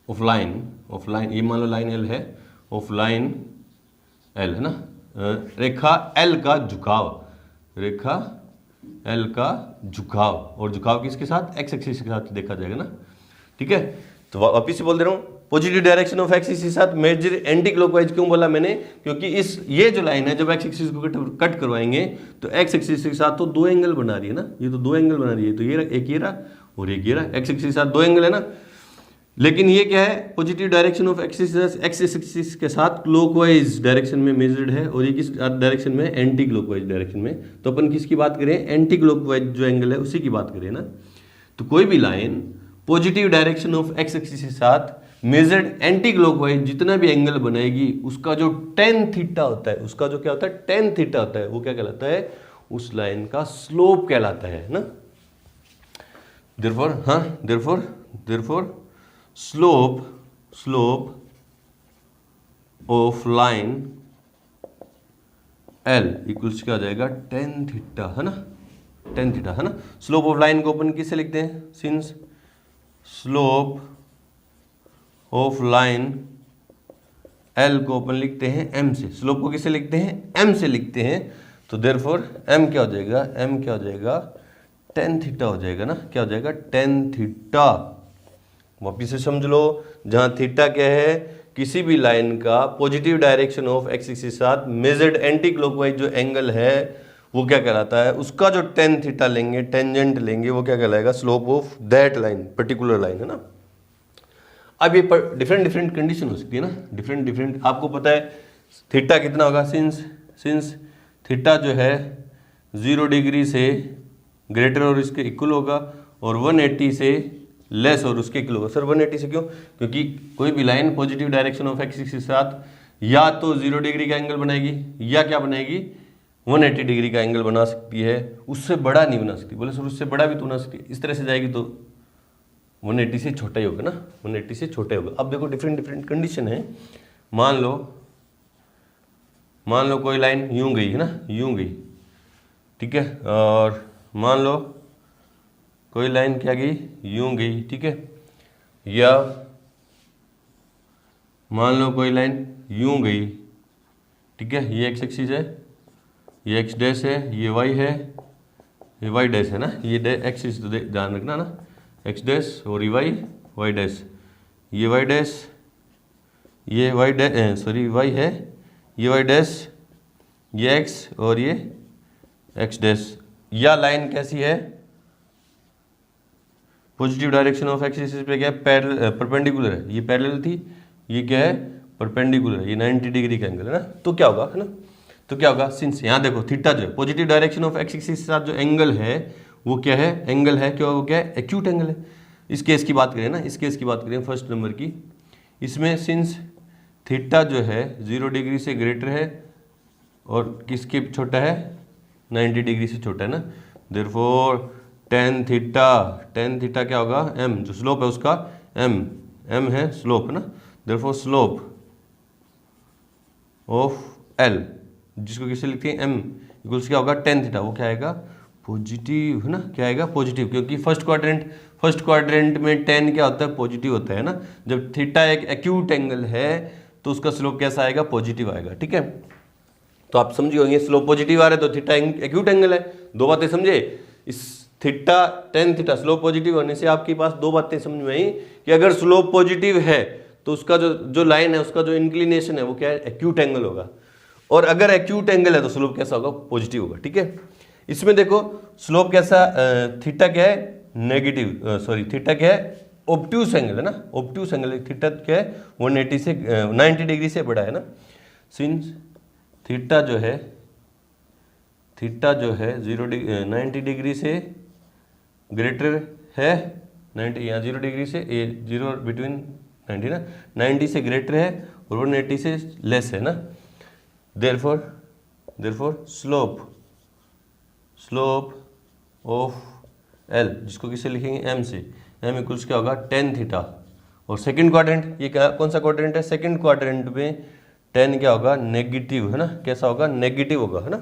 S1: ऑफ लाइन, ये मान लो लाइन एल है, ऑफ लाइन एल, है ना। रेखा एल का झुकाव, रेखा एल का झुकाव, और झुकाव किसके साथ, एक्स एक्सिस के साथ देखा जाएगा ना, ठीक है। तो वापिस से बोल दे रहा हूँ, positive direction of X axis के साथ मेजर एंटी क्लॉकवाइज क्यों बोला मैंने, क्योंकि ये जो लाइन है जब एक्स एक्सिस को कट करवाएंगे तो एक्स एक्सिस के साथ तो दो एंगल बना रही है ना, ये तो दो एंगल बना रही है, तो ये एक ये रहा और एक ये रहा, एक्स एक्सिस के साथ दो एंगल है ना। लेकिन ये क्या है, positive direction of X axis के साथ क्लॉकवाइज डायरेक्शन में मेजर्ड है और ये किस डायरेक्शन में, एंटी क्लॉकवाइज डायरेक्शन में। तो अपन किसकी बात करें, एंटी क्लॉकवाइज जो एंगल है उसी की बात करें ना। तो कोई भी line positive direction of X axis के साथ मेजर्ड एंटी क्लॉकवाइज जितना भी एंगल बनाएगी उसका जो टेन थीटा होता है, उसका जो क्या होता है, टेन थीटा होता है, वो क्या कहलाता है, उस लाइन का स्लोप कहलाता है ना। Therefore slope of line L equals क्या आ जाएगा, टेन थीटा है ना, टेन थीटा है ना। स्लोप ऑफ लाइन को अपन किससे लिखते हैं, since slope of line L को अपन लिखते हैं m से, स्लोप को किससे लिखते हैं, m से लिखते हैं। तो देयरफॉर m क्या हो जाएगा, m क्या हो जाएगा, टेन थीटा हो जाएगा ना, क्या हो जाएगा, टेन थीटा। वापिस से समझ लो, जहां थीटा क्या है, किसी भी लाइन का positive direction of X axis के साथ मेजर्ड एंटी क्लॉकवाइज जो एंगल है वो क्या कहलाता है, उसका जो टेन थीटा लेंगे, टेंजेंट लेंगे, वो क्या कहलाएगा, slope of that line, particular line है ना। अब ये डिफरेंट कंडीशन हो सकती है ना, डिफरेंट आपको पता है थीटा कितना होगा, सिंस थीटा जो है 0 डिग्री से ग्रेटर और इसके इक्वल होगा और 180 से लेस और उसके इक्वल होगा। सर 180 से क्यों, क्योंकि कोई भी line positive direction of axis के साथ या तो 0 डिग्री का एंगल बनाएगी या क्या बनाएगी, 180 डिग्री का एंगल बना सकती है, उससे बड़ा नहीं बना सकती। बोले सर उससे बड़ा भी तो बना सकती है, इस तरह से जाएगी तो 180 से छोटा ही होगा ना, 180 से छोटा ही होगा। अब देखो डिफरेंट कंडीशन है। मान लो कोई लाइन यूं गई है ना, यूं गई, ठीक है, और मान लो कोई लाइन क्या गई, यूं गई, ठीक है, या मान लो कोई लाइन यूं गई, ठीक है, ये एक्स एक्सिस है, ये एक्स डैश है, ये वाई है, ये वाई डैश है ना, ये एक्सिस तो ध्यान रखना ना, एक्स डैश और ये वाई डैश, ये वाई डैश, ये वाई डैश सॉरी वाई है, ये वाई डैश, ये एक्स और ये एक्स डैश। या लाइन कैसी है, positive direction of X axis पे क्या है, परपेंडिकुलर है, ये पैरेलल थी, ये क्या है, परपेंडिकुलर है, ये 90 डिग्री का एंगल है ना। तो क्या होगा, है ना, तो क्या होगा, सिंस यहाँ देखो थीटा जो है positive direction of X axis के साथ जो एंगल है वो क्या है, एंगल है, क्या वो क्या है, एक्यूट एंगल है। इस केस की बात करें ना, इस केस की बात करें फर्स्ट नंबर की, इसमें सिंस थीटा जो है 0 डिग्री से ग्रेटर है और किसके छोटा है, 90 डिग्री से छोटा है ना। देयरफॉर टेन थीटा क्या होगा, m जो स्लोप है उसका, m है स्लोप है ना। देयरफॉर स्लोप ऑफ l जिसको किससे लिखते हैं, m इक्वल्स क्या होगा, टेन थीटा, वो क्या आएगा, पॉजिटिव है ना, क्या आएगा, पॉजिटिव, क्योंकि फर्स्ट क्वाड्रेंट में टेन क्या होता है, पॉजिटिव होता है ना। जब थीटा एक एक्यूट एंगल है तो उसका स्लोप कैसा आएगा, पॉजिटिव आएगा, ठीक है। तो आप समझिए होंगे स्लोप पॉजिटिव आ रहा है तो थीटा एक्यूट एंगल है। दो बातें समझे, इस theta tan theta slope positive होने से आपके पास दो बातें समझ में आई कि अगर स्लोप पॉजिटिव है तो उसका जो लाइन है उसका जो इंक्लिनेशन है वो क्या है, एक्यूट एंगल होगा, और अगर एक्यूट एंगल है तो स्लोप कैसा होगा, पॉजिटिव होगा, ठीक है। इसमें देखो स्लोप कैसा, थीटा क्या है, नेगेटिव, थीटा क्या है, ऑब्ट्यूस एंगल है ना, ऑब्ट्यूस एंगल, थीटा क्या है 180 से 90 डिग्री से बड़ा है ना। सिंस थीटा जो है 90 डिग्री से ग्रेटर है, 90 यहाँ 0 डिग्री से, ये 0 बिटवीन 90 ना, 90 से ग्रेटर है और 180 से लेस है ना। देयरफॉर स्लोप ऑफ L जिसको किससे लिखेंगे, m से, m इक्वल्स क्या होगा, टेन थीटा। और सेकंड क्वाड्रेंट, ये क्या कौन सा क्वाड्रेंट है, सेकंड क्वाड्रेंट में टेन क्या होगा, नेगेटिव है ना, कैसा होगा, नेगेटिव होगा है ना।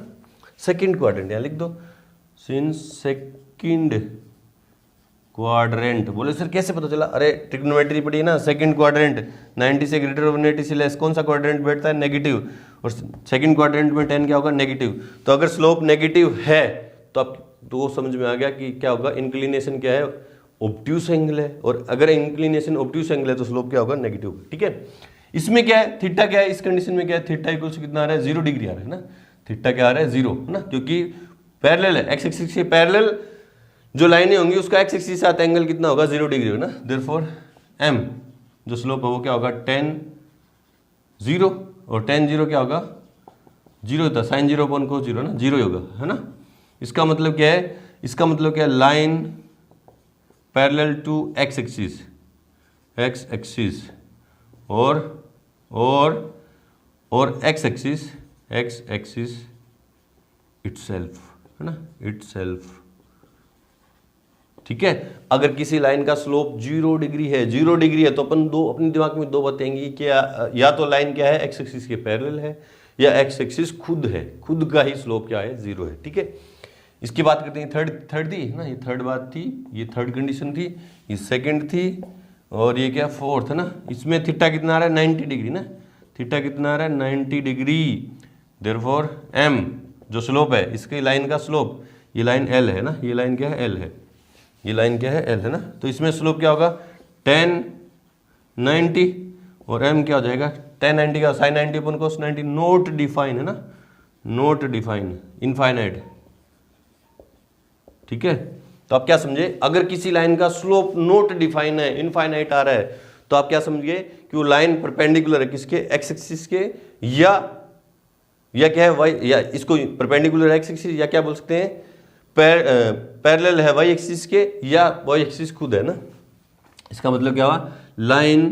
S1: सेकंड क्वाड्रेंट यहाँ लिख दो, सिंस सेकंड क्वाड्रेंट। बोले सर कैसे पता चला, अरे ट्रिग्नोमेट्री पढ़ी है ना, सेकंड क्वाड्रेंट 90 से ग्रेटर और 180 से लेस, कौन सा क्वाड्रेंट बैठता है, नेगेटिव, और सेकंड क्वाड्रेंट में 10 क्या होगा, नेगेटिव। तो अगर स्लोप नेगेटिव है तो आप तो वो समझ में आ गया कि क्या होगा, इंक्लिनेशन क्या है, ऑब्ट्यूस एंगल है, और अगर इंक्लिनेशन ऑब्ट्यूस एंगल है तो स्लोप क्या होगा, नेगेटिव। ठीक है, इसमें क्या है, थीटा क्या है, इस कंडीशन में क्या है, थीटा इक्वल्स कितना आ रहा है, 0 डिग्री आ रहा है ना, थीटा क्या आ रहा है, 0 है ना, क्योंकि पैरेलल है, एक्स एक्सिस के पैरेलल जो लाइनें होंगी उसका एक्स एक्सिस के साथ एंगल कितना होगा, 0 डिग्री होगा ना। देयरफॉर m जो स्लोप है वो क्या होगा, tan 0, और tan 0 क्या होगा, 0 होता है, sin 0 अपॉन cos 0 ना, 0 होगा, है ना। इसका मतलब क्या है, इसका मतलब क्या है, line parallel to x axis और एक्स एक्सिस इटसेल्फ, है ना, इटसेल्फ। ठीक है, अगर किसी लाइन का स्लोप 0 डिग्री है, 0 डिग्री है तो अपन अपने दिमाग में दो बातें आएंगी कि या तो लाइन क्या है, एक्स एक्सिस के पैरेलल है, या एक्स एक्सिस खुद है, खुद का ही स्लोप क्या है, 0 है। ठीक है, इसकी बात करते हैं, थर्ड थी ना, ये थर्ड बात थी, ये थर्ड कंडीशन थी, ये सेकंड थी, और ये क्या फोर्थ है ना। इसमें थीटा कितना आ रहा है, 90 डिग्री ना, थीटा कितना आ रहा है, 90 डिग्री। देयरफॉर m जो स्लोप है, इसकी लाइन का स्लोप, ये लाइन l है ना, ये लाइन क्या है, l है, ये लाइन क्या है, l है ना, तो इसमें स्लोप क्या होगा, tan 90, और m क्या हो जाएगा, tan 90 का sin 90 अपन cos 90, नोट डिफाइन है ना, नोट डिफाइन, इनफाइनाइट। ठीक है, तो आप क्या समझे, अगर किसी लाइन का स्लोप नोट डिफाइन है, इनफाइनाइट आ रहा है, तो आप क्या समझिए कि वो लाइन परपेंडिकुलर है किसके, एक्स एक्सिस के, या क्या है वाई, या इसको परपेंडिकुलर एक्स एक्सिस, या क्या बोल सकते हैं, पैरेलल है वाई एक्सिस के, या वाई एक्सिस खुद है ना। इसका मतलब क्या हुआ, line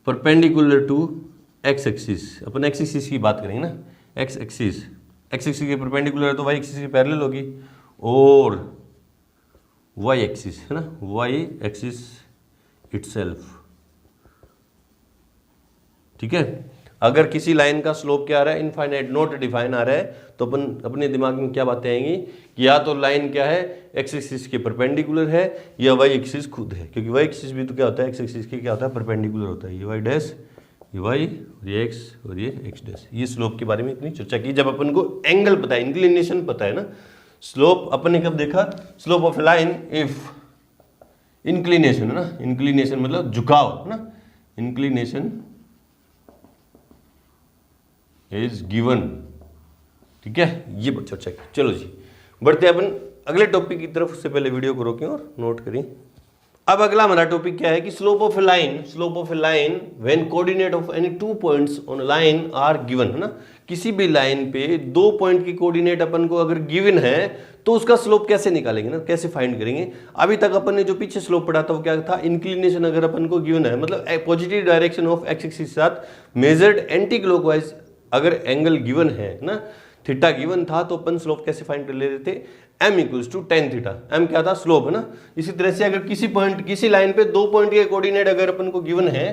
S1: perpendicular to x axis, अपन एक्स एक्सिस की बात करेंगे ना, एक्स एक्सिस के परपेंडिकुलर है तो वाई एक्सिस की पैरेलल होगी, और वाई एक्सिस है ना, वाई एक्सिस इटसेल्फ। ठीक है, अगर किसी लाइन का स्लोप क्या आ रहा है, इनफाइनाइट, नॉट डिफाइन आ रहा है, तो अपन अपने दिमाग में क्या बातें आएंगी कि या तो लाइन क्या है, एक्स एक्सिस के परपेंडिकुलर है, या वाई एक्सिस खुद है, क्योंकि वाई एक्सिस भी तो क्या होता है, एक्स एक्सिस के क्या होता है, परपेंडिकुलर होता है। ये वाई डैश, ये वाई, और ये एक्स, और ये एक्स डैश। ये स्लोप के बारे में इतनी चर्चा की जब अपन को एंगल पता है, इंक्लिनेशन पता है ना। स्लोप अपन ने कब देखा, slope of line if inclination है ना, इंक्लिनेशन मतलब झुकाव है ना, इंक्लिनेशन इज गिवन। ठीक है, ये चर्चा की। चलो जी, बढ़ते हैं अपन अगले टॉपिक की तरफ। उससे पहले वीडियो को रोकें और नोट करें। अब अगला हमारा टॉपिक क्या है कि slope of a line when coordinate of any 2 points on line are given, है ना। किसी भी लाइन पे 2 पॉइंट की कोऑर्डिनेट अपन को अगर गिवन है तो उसका स्लोप कैसे निकालेंगे ना, कैसे फाइंड करेंगे। अभी तक अपन ने जो पीछे स्लोप पढ़ा था वो क्या था, इंक्लिनेशन अगर अपन को गिवन है, मतलब positive direction of X axis के साथ मेजर्ड एंटी क्लॉकवाइज अगर एंगल गिवन है ना, थीटा गिवन था, तो अपन स्लोप कैसे फाइंड कर लेते थे, m equals to tan theta. m क्या था, स्लोप है ना। इसी तरह से अगर किसी लाइन पे 2 पॉइंट के कोऑर्डिनेट अगर अपन को गिवन है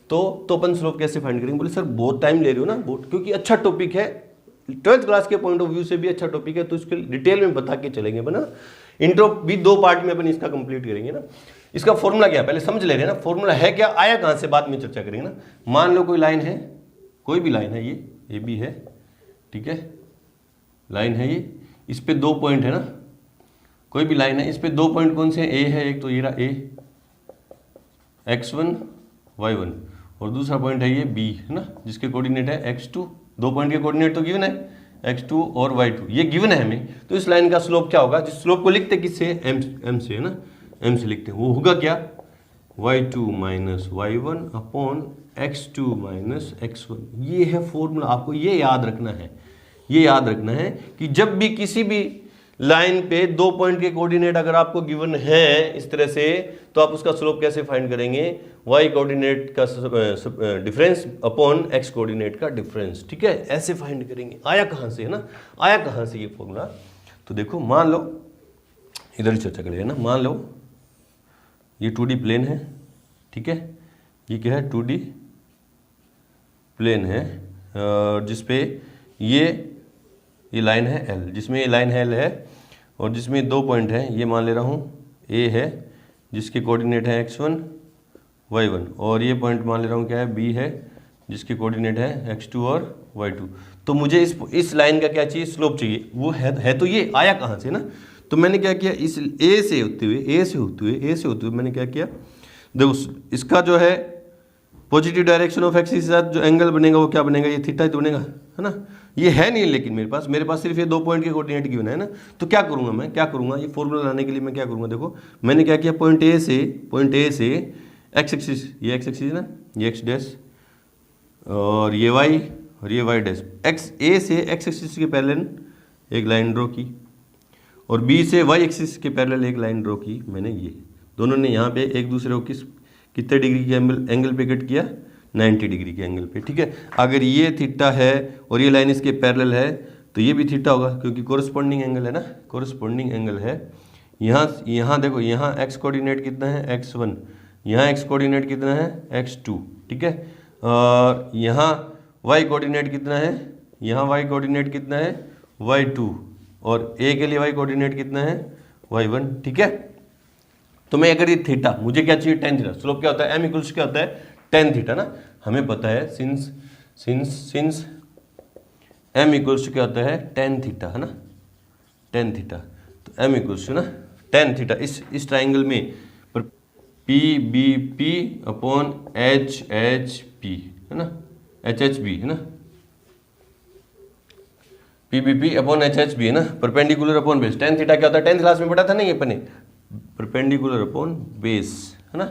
S1: तो अपन स्लोप कैसे फाइंड करेंगे। बोले सर बहुत टाइम ले रहे हो ना, बहुत, क्योंकि अच्छा टॉपिक है, 12th क्लास के पॉइंट ऑफ व्यू से भी अच्छा टॉपिक है, तो इसके डिटेल में बता के चलेंगे बना। इंट्रो भी 2 पार्ट में अपन इसका कंप्लीट करेंगे ना। इसका फॉर्मूला क्या, पहले समझ ले रहे हैं ना, फॉर्मूला है क्या, आया कहां से, बाद में चर्चा करेंगे ना। मान लो कोई लाइन है, कोई भी लाइन है, ये भी है, ठीक है, लाइन है ये, इस पे 2 पॉइंट है ना, कोई भी लाइन है, इस पे 2 पॉइंट कौन से हैं, ए है एक, तो ये रहा ए, x1 y1, और दूसरा पॉइंट है ये b, है ना, जिसके कोऑर्डिनेट है x2। 2 पॉइंट के कोऑर्डिनेट तो गिवन है, x2 और y2, ये गिवन है हमें। तो इस लाइन का स्लोप क्या होगा, जिस स्लोप को लिखते किससे, m से, है ना, m से लिखते हैं, वो होगा क्या, y2 minus y1 upon x2 minus x1। ये है फॉर्मूला, आपको ये याद रखना है, ये याद रखना है कि जब भी किसी भी लाइन पे 2 पॉइंट के कोऑर्डिनेट अगर आपको गिवन है इस तरह से, तो आप उसका स्लोप कैसे फाइंड करेंगे, y कोऑर्डिनेट का डिफरेंस अपॉन x कोऑर्डिनेट का डिफरेंस। ठीक है, ऐसे फाइंड करेंगे। आया कहां से, है ना, आया कहां से ये फॉर्मूला। तो देखो, मान लो इधर ही चर्चा करेंगे ना, मान लो ये 2D प्लेन है, ठीक है, ये क्या है, 2D प्लेन है, जिसपे ये लाइन है L, जिसमें ये लाइन है L है, और जिसमें 2 पॉइंट है, ये मान ले रहा हूँ A है, जिसके कोऑर्डिनेट है x1 y1, और ये पॉइंट मान ले रहा हूँ क्या है, B है, जिसके कोऑर्डिनेट है x2 और y2। तो मुझे इस लाइन का क्या चाहिए, स्लोप चाहिए। वो है तो ये आया कहाँ से ना, तो मैंने क्या किया, इस ए से होते हुए मैंने क्या किया, देखो इसका जो है पॉजिटिव डायरेक्शन ऑफ एक्सिस के साथ जो एंगल बनेगा वो क्या बनेगा, ये थीटा ही तो बनेगा, है ना। ये है नहीं, लेकिन मेरे पास सिर्फ ये 2 पॉइंट के कोऑर्डिनेट गिवन है ना। तो क्या करूंगा मैं, ये फॉर्मूला लाने के लिए मैं क्या करूंगा, देखो मैंने क्या किया, पॉइंट ए से एक्स एक्सिस, ये एक्स एक्सिस है ना, ये एक्स डैश और ये वाई और ये वाई डैश, एक्स ए से एक्स एक्सिस के पैरेलल एक लाइन ड्रॉ की और बी से वाई एक्सिस के पैरेलल एक लाइन ड्रॉ की मैंने। ये दोनों ने यहाँ पे एक दूसरे को कितने डिग्री के एंगल पे कट किया, 90 डिग्री के एंगल पे, ठीक है। अगर ये थीटा है और ये लाइन इसके पैरेलल है तो ये भी थीटा होगा, क्योंकि कोरस्पॉन्डिंग एंगल है ना, कोरस्पॉन्डिंग एंगल है। यहाँ देखो, यहाँ एक्स कोऑर्डिनेट कितना है, x1, यहाँ एक्स कोऑर्डिनेट कितना है, x2, ठीक है। और यहाँ y कोऑर्डिनेट कितना है, यहाँ y कोऑर्डिनेट कितना है, y2, और a के लिए y कोऑर्डिनेट कितना है, y1, ठीक है। तो मैं अगर ये थीटा, मुझे क्या चाहिए, tan थीटा, स्लोप क्या होता है, m इक्वल्स क्या होता है, tan थीटा ना, हमें पता है सिंस m इक्वल्स क्या होता है, tan थीटा, है ना, tan थीटा। तो m इक्वल्स ना tan थीटा, इस ट्राइंगल में P B P upon H H P, है ना, एच एच बी, है ना, P B P upon H H B, है ना, perpendicular upon base. tan theta क्या होता है, 10th क्लास में पढ़ा था ना ये अपने, परपेंडिकुलर अपॉन बेस, है ना,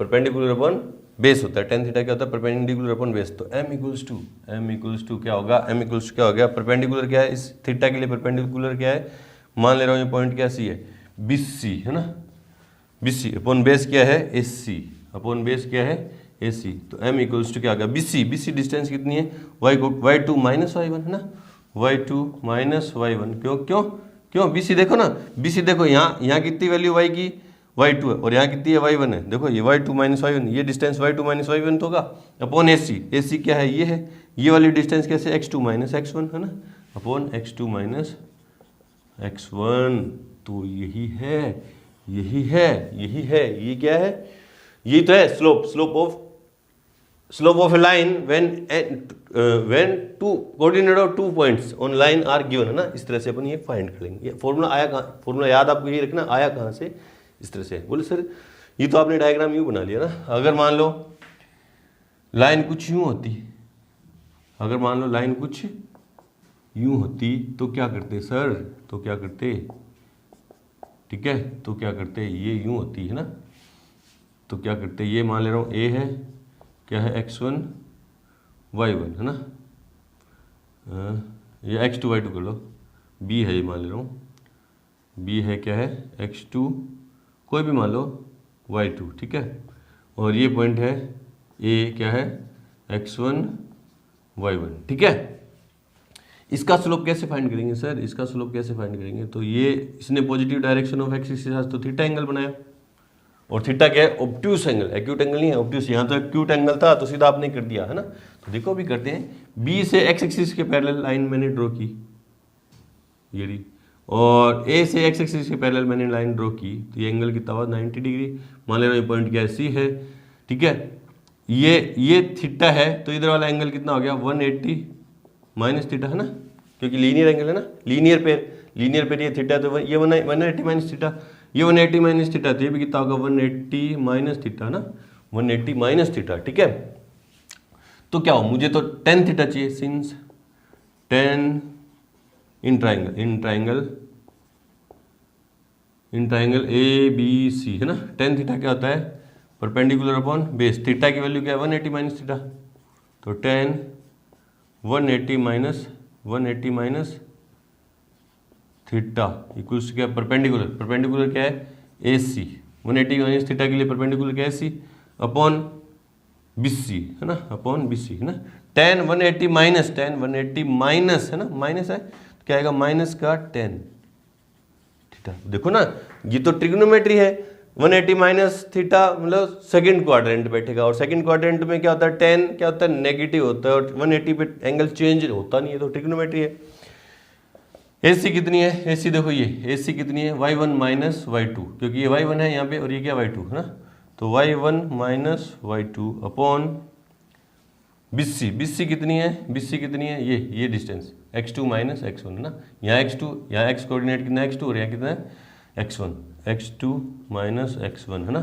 S1: परपेंडिकुलर अपॉन बेस होता है। tan थीटा क्या होता है, परपेंडिकुलर अपॉन बेस। तो m इक्वल्स टू क्या होगा, m इक्वल्स क्या हो गया, परपेंडिकुलर क्या है, इस थीटा के लिए परपेंडिकुलर क्या है, मान ले रहा हूँ ये पॉइंट क्या सी है, BC, है ना, BC अपॉन बेस क्या है, AC, अपॉन बेस क्या है, AC। तो m इक्वल्स टू क्या होगा, BC डिस्टेंस कितनी है, y2 माइनस y1, है ना, y2 माइनस y1, क्यों BC देखो ना, BC देखो, यहाँ कितनी वैल्यू y की, y2 है, और यहाँ कितनी है, y1 है। देखो ये y2 माइनस y1, ये डिस्टेंस y2 माइनस y1 तो होगा, अपॉन AC क्या है, ये वाली डिस्टेंस कैसे, x2 माइनस x1, है ना, अपॉन x2 माइनस x1। तो यही है, ये क्या है, ये तो है slope of a line when two coordinate of 2 points on line are given, है ना। इस तरह से अपन ये फाइंड करेंगे। ये फॉर्मूला आया कहाँ, फॉर्मूला याद आपको ये रखना, आया कहाँ से, इस तरह से। बोले सर ये तो आपने डायग्राम यूँ बना लिया ना, अगर मान लो लाइन कुछ यूँ होती, तो क्या करते सर, ठीक है, तो क्या करते, ये यूँ होती है ना, तो क्या करते, ये मान ले रहा हूँ a है, क्या है, x1 y1, है ना, ये x2 y2 कर लो, b है, ये मान ले रहा हूँ b है, क्या है, x2 कोई भी मान लो y2, ठीक है, और ये पॉइंट है a, क्या है, x1 y1, ठीक है। इसका स्लोप कैसे फाइंड करेंगे सर, इसका स्लोप कैसे फाइंड करेंगे, तो ये इसने पॉजिटिव डायरेक्शन ऑफ एक्सिस के साथ तो थीटा एंगल बनाया, और थीटा क्या है, ऑब्ट्यूस एंगल, एक्यूट एंगल नहीं है, ऑब्ट्यूस। यहाँ तो एक्यूट एंगल था तो सीधा आपने कर दिया, है ना। तो देखो अभी करते हैं, बी से एक्स एक्सिस के पैरेलल लाइन मैंने ड्रॉ की, ये रही, और ए से एक्स एक्सिस के पैरेलल मैंने लाइन ड्रॉ की, तो ये एंगल कितना हुआ, 90 डिग्री। मान ले रहा हूँ ये पॉइंट क्या है, सी है, ठीक है। ये थीटा है, तो इधर वाला एंगल कितना हो गया, 180 माइनस थीटा, है ना, क्योंकि लीनियर एंगल है ना, लीनियर पेयर ये थीटा, तो ये 180 माइनस थीटा, ये 180 माइनस थीटा, तो ये भी कितना होगा, 180 माइनस थीटा ना, 180 माइनस थीटा, ठीक है। तो क्या हो, मुझे तो tan थीटा चाहिए, since tan in triangle ABC, है ना, tan थीटा क्या होता है, परपेंडिकुलर अपॉन बेस। थीटा की वैल्यू क्या है, 180 माइनस थीटा, तो tan 180 माइनस थीटा इक्वल्स क्या, परपेंडिकुलर क्या है, AC, 180 माइनस थीटा के लिए परपेंडिकुलर क्या है, AC अपॉन BC, है ना, अपॉन BC, है ना। tan 180 माइनस है ना, माइनस है, तो क्या आएगा, माइनस का tan थीटा। देखो ना, ये तो ट्रिग्नोमेट्री है, 180 माइनस थीटा मतलब सेकंड क्वाड्रेंट बैठेगा, और सेकंड क्वाड्रेंट में क्या होता है, tan क्या होता है, नेगेटिव होता है, और 180 पे एंगल चेंज होता नहीं है, तो ट्रिग्नोमेट्री है। AC कितनी है, AC देखो, ये AC कितनी है, y1 माइनस y2, क्योंकि ये y1 है यहाँ पे, और ये क्या y2, है ना, तो y1 minus y2 upon BC कितनी है ये डिस्टेंस x2 माइनस x1 है ना। यहाँ x2, यहाँ x कोऑर्डिनेट कितना है x2 और यहाँ कितना है x1, x2 माइनस x1 है ना।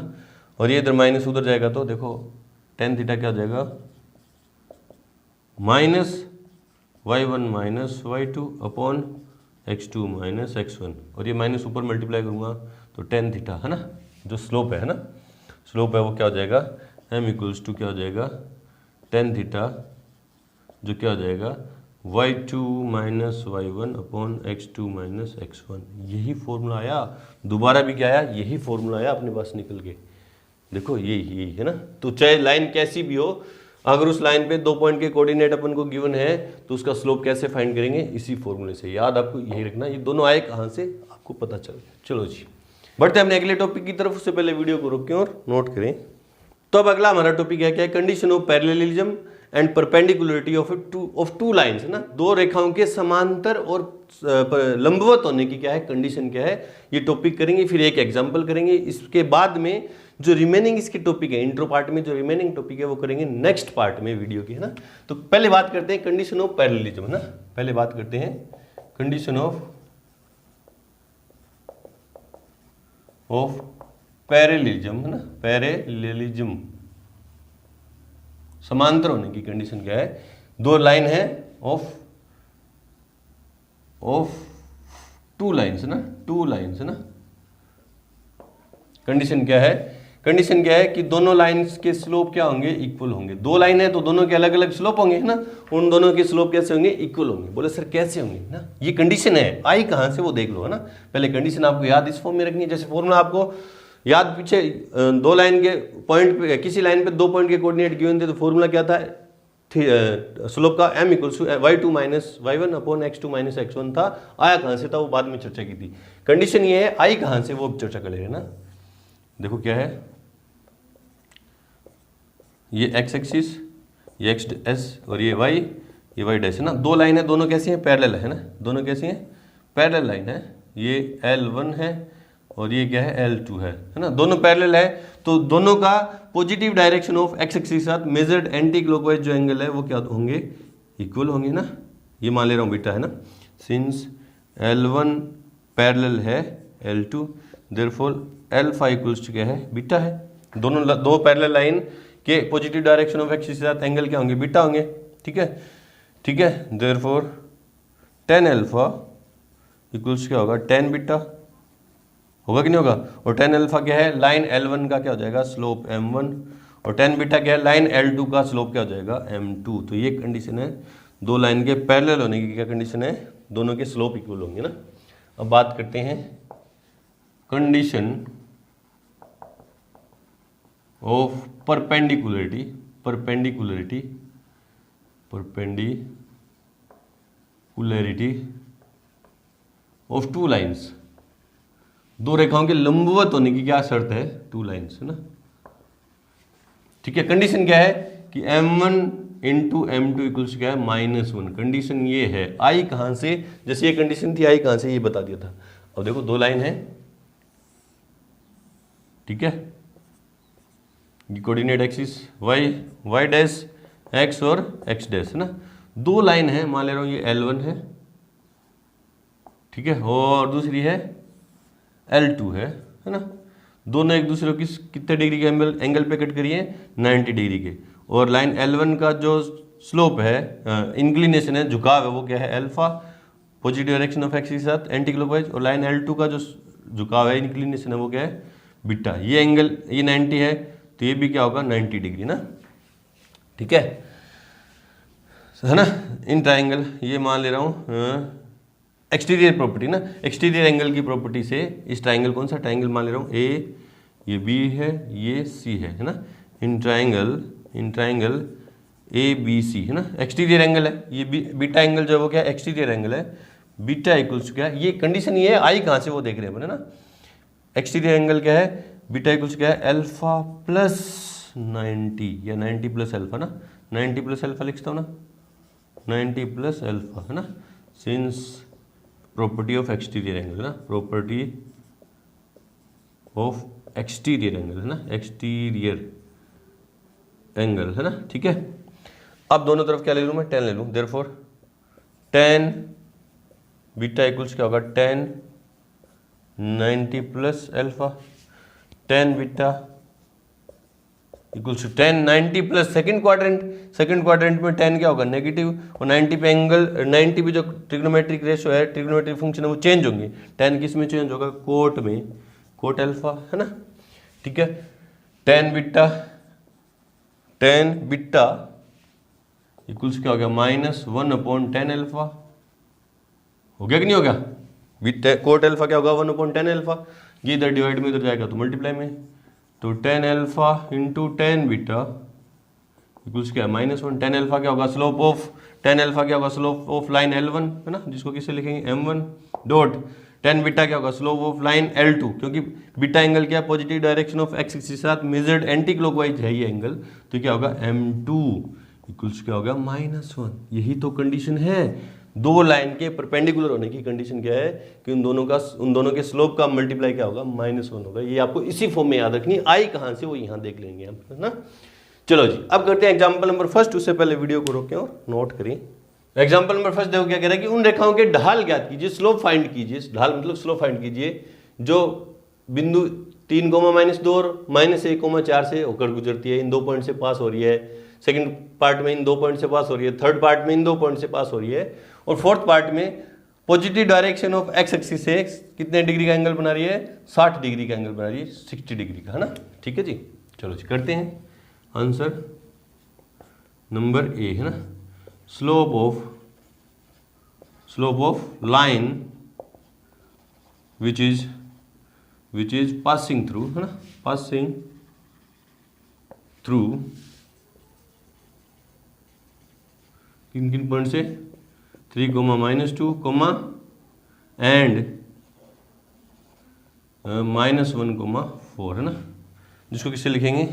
S1: और ये इधर माइनस उधर जाएगा तो देखो tan थीटा क्या हो जाएगा minus y1 minus y2 upon x2 minus x1, और ये माइनस ऊपर मल्टीप्लाई करूँगा तो tan थीटा है ना, जो स्लोप है ना, स्लोप है वो क्या हो जाएगा m इक्वल्स टू क्या हो जाएगा tan थीटा, जो क्या हो जाएगा y2 minus y1 upon x2 minus x1। यही फॉर्मूला आया, दोबारा भी क्या आया, यही फॉर्मूला आया अपने पास निकल के, देखो यही है ना। तो चाहे लाइन कैसी भी हो, अगर उस लाइन पे 2 पॉइंट के कोऑर्डिनेट अपन को गिवन है तो उसका स्लोप कैसे फाइंड करेंगे, इसी फॉर्मूले से। याद आपको यही रखना, ये दोनों आए कहाँ से आपको पता चल गया। चलो जी बढ़ते हैं अपने अगले टॉपिक की तरफ, उससे पहले वीडियो को रोकें और नोट करें। तो अब अगला हमारा टॉपिक है क्या, condition of parallelism and perpendicularity of two lines है ना। दो रेखाओं के समांतर और लंबवत होने की क्या है कंडीशन क्या है, ये टॉपिक करेंगे, फिर एक एग्जांपल करेंगे। इसके बाद में जो रिमेनिंग इसके टॉपिक है, इंट्रो पार्ट में जो रिमेनिंग टॉपिक है वो करेंगे नेक्स्ट पार्ट में वीडियो की है ना। तो पहले बात करते हैं कंडीशन ऑफ पैरेललिज्म है ना, पहले बात करते हैं कंडीशन ऑफ पैरेललिज्म है ना। पैरेललिज्म समांतर होने की कंडीशन क्या है, दो लाइन है ऑफ टू लाइन्स है ना, टू लाइन्स है ना। कंडीशन क्या है, कंडीशन क्या है कि दोनों लाइंस के स्लोप क्या होंगे, इक्वल होंगे। दो लाइन है तो दोनों के अलग अलग स्लोप होंगे है ना, उन दोनों के स्लोप कैसे होंगे, इक्वल होंगे। बोले सर कैसे होंगे ना, ये कंडीशन है, आई कहाँ से वो देख लो है ना। पहले कंडीशन आपको याद इस फॉर्म में रखनी है, जैसे फॉर्मूला आपको याद पीछे दो लाइन के पॉइंट पे, किसी लाइन पे 2 पॉइंट के कोऑर्डिनेट गिवन थे तो फॉर्मूला क्या था स्लोप का, m equals to y2 minus y1 upon x2 minus x1 था। आया कहाँ से था वो बाद में चर्चा की थी। कंडीशन ये है आई कहाँ से वो चर्चा कर लेंगे ना। देखो क्या है, ये x एक्सिस, ये x और ये y डैश है ना। दो लाइन है, दोनों कैसी हैं, पैरेलल है ना, दोनों कैसी हैं, पैरेलल लाइन है। ये L1 है और ये क्या है L2 है ना, दोनों पैरेलल है। तो दोनों का positive direction of x axis के साथ मेजर्ड एंटी क्लॉकवाइज जो एंगल है वो क्या होंगे, इक्वल होंगे ना। ये मान ले रहा हूँ बीटा है ना, सिंस L1 पैरेलल है L2 therefore alpha equals to क्या है, बीटा है। दोनों दो पैरेलल लाइन के पॉजिटिव डायरेक्शन ऑफ एक्सिस के साथ एंगल क्या होंगे, बीटा होंगे। ठीक है, ठीक है, देयरफॉर tan अल्फा इक्वल्स क्या होगा, tan बीटा होगा कि नहीं होगा। और tan अल्फा क्या है, लाइन L1 का क्या हो जाएगा, स्लोप m1, और tan बीटा क्या है, लाइन L2 का स्लोप क्या हो जाएगा, m2। तो ये कंडीशन है, दो लाइन के पैरेलल होने की क्या कंडीशन है, दोनों के स्लोप इक्वल होंगे ना। अब बात करते हैं condition of perpendicularity of two lines. दो रेखाओं के लंबवत होने की क्या शर्त है, टू लाइंस है ना। ठीक है, कंडीशन क्या है कि m1 इंटू m2 इक्वल्स क्या है, -1। कंडीशन ये है, आई कहाँ से, जैसे ये कंडीशन थी आई कहाँ से ये बता दिया था। अब देखो दो लाइन है, ठीक है, ये coordinate axis y dash x और x डैश है ना। दो लाइन है, मान ले रहा हूँ ये L1 है, ठीक है, और दूसरी है L2 है ना। दोनों एक दूसरे को कितने डिग्री के एंगल पे कट करिए, 90 डिग्री के। और लाइन L1 का जो स्लोप है, इंक्लिनेशन है, झुकाव है, वो क्या है, alpha, positive direction of axis के साथ एंटी क्लॉकवाइज। और लाइन L2 का जो झुकाव है, इंक्लिनेशन है, वो क्या है, बीटा। ये एंगल ये 90 है तो ये भी क्या होगा, 90 डिग्री ना। ठीक है ना। इन ट्राइंगल ये मान ले रहा हूँ एक्सटीरियर प्रॉपर्टी ना, एक्सटीरियर एंगल की प्रॉपर्टी से इस ट्राइंगल, कौन सा ट्राइंगल मान ले रहा हूँ, ए, ये बी है, ये सी है ना। In triangle A B C है ना, एक्सटीरियर एंगल है। ये बीटा एंगल जो है वो क्या है, एक्सटीरियर एंगल है। बीटा इक्वल्स क्या है, ये कंडीशन ये है, आई कहाँ से वो देख रहे हैं अपने ना। एक्सटीरियर एंगल क्या है, बीटा इक्वल्स क्या है, अल्फा प्लस 90 या 90 प्लस अल्फा ना। 90 प्लस अल्फा लिखता हूँ ना, 90 प्लस अल्फा है ना। Since property of exterior angle ना, प्रॉपर्टी ऑफ एक्सटीरियर एंगल है ना, एक्सटीरियर एंगल है ना। ठीक है, अब दोनों तरफ क्या ले लूँ मैं, 10 ले लूँ, देयरफॉर 10 बीटा इक्वल्स क्या होगा, 10 90 plus alpha, 10 beta equals to 10 90 plus second quadrant में 10 क्या होगा, नेगेटिव, और 90 पे एंगल, 90 पे जो ट्रिग्नोमेट्रिक रेशो है, ट्रिग्नोमेट्रिक फंक्शन है, वो चेंज होंगे। 10 किस में चेंज होगा, कोट में, कोट अल्फा, है ना, ठीक है। 10 बीटा इक्वल्स क्या हो गया, -1/10 अल्फा, हो गया कि नहीं हो गया, बीटा कोट अल्फा क्या होगा, 1/10 अल्फा, ये इधर डिवाइड में इधर जाएगा तो मल्टीप्लाई में, तो 10 अल्फा इंटू 10 बीटा इक्वल्स क्या है, -1। 10 अल्फा क्या होगा, स्लोप ऑफ 10 अल्फा क्या होगा, स्लोप ऑफ लाइन L1, है ना, जिसको किससे लिखेंगे, M1 डॉट 10 बीटा क्या होगा, स्लोप ऑफ लाइन L2, क्योंकि बीटा एंगल क्या है, positive direction of X axis के साथ मेजर्ड एंटी क्लॉकवाइज है ये एंगल, तो क्या होगा, M2 इक्वल्स क्या होगा, -1। यही तो कंडीशन है, दो लाइन के परपेंडिकुलर होने की कंडीशन क्या है कि उन दोनों के स्लोप का मल्टीप्लाई क्या होगा, -1 होगा। ये आपको इसी फॉर्म में याद रखनी, आई कहां से वो यहां देख लेंगे हम, है ना। चलो जी, अब करते हैं एग्जांपल नंबर फर्स्ट। उससे पहले वीडियो को रोकें और नोट करें। एग्जांपल नंबर फर्स्ट देखो क्या कह रहा है कि उन रेखाओं के ढाल ज्ञात कीजिए, स्लोप फाइंड कीजिए, ढाल मतलब स्लोप फाइंड कीजिए, जो बिंदु 3, -2 और -1, 4 से होकर गुजरती है, इन 2 पॉइंट से पास हो रही है। सेकंड पार्ट में इन 2 पॉइंट से पास हो रही है, थर्ड पार्ट में इन 2 पॉइंट से पास हो रही है, और फोर्थ पार्ट में positive direction of X axis से कितने डिग्री का एंगल बना रही है, 60 डिग्री का एंगल बना रही है, 60 डिग्री का, है ना, ठीक है जी। चलो जी करते हैं आंसर नंबर ए, है ना, slope of line which is passing through, है ना, पासिंग थ्रू किन किन पॉइंट से, 3, -2, एंड -1, 4, है ना, जिसको किससे लिखेंगे,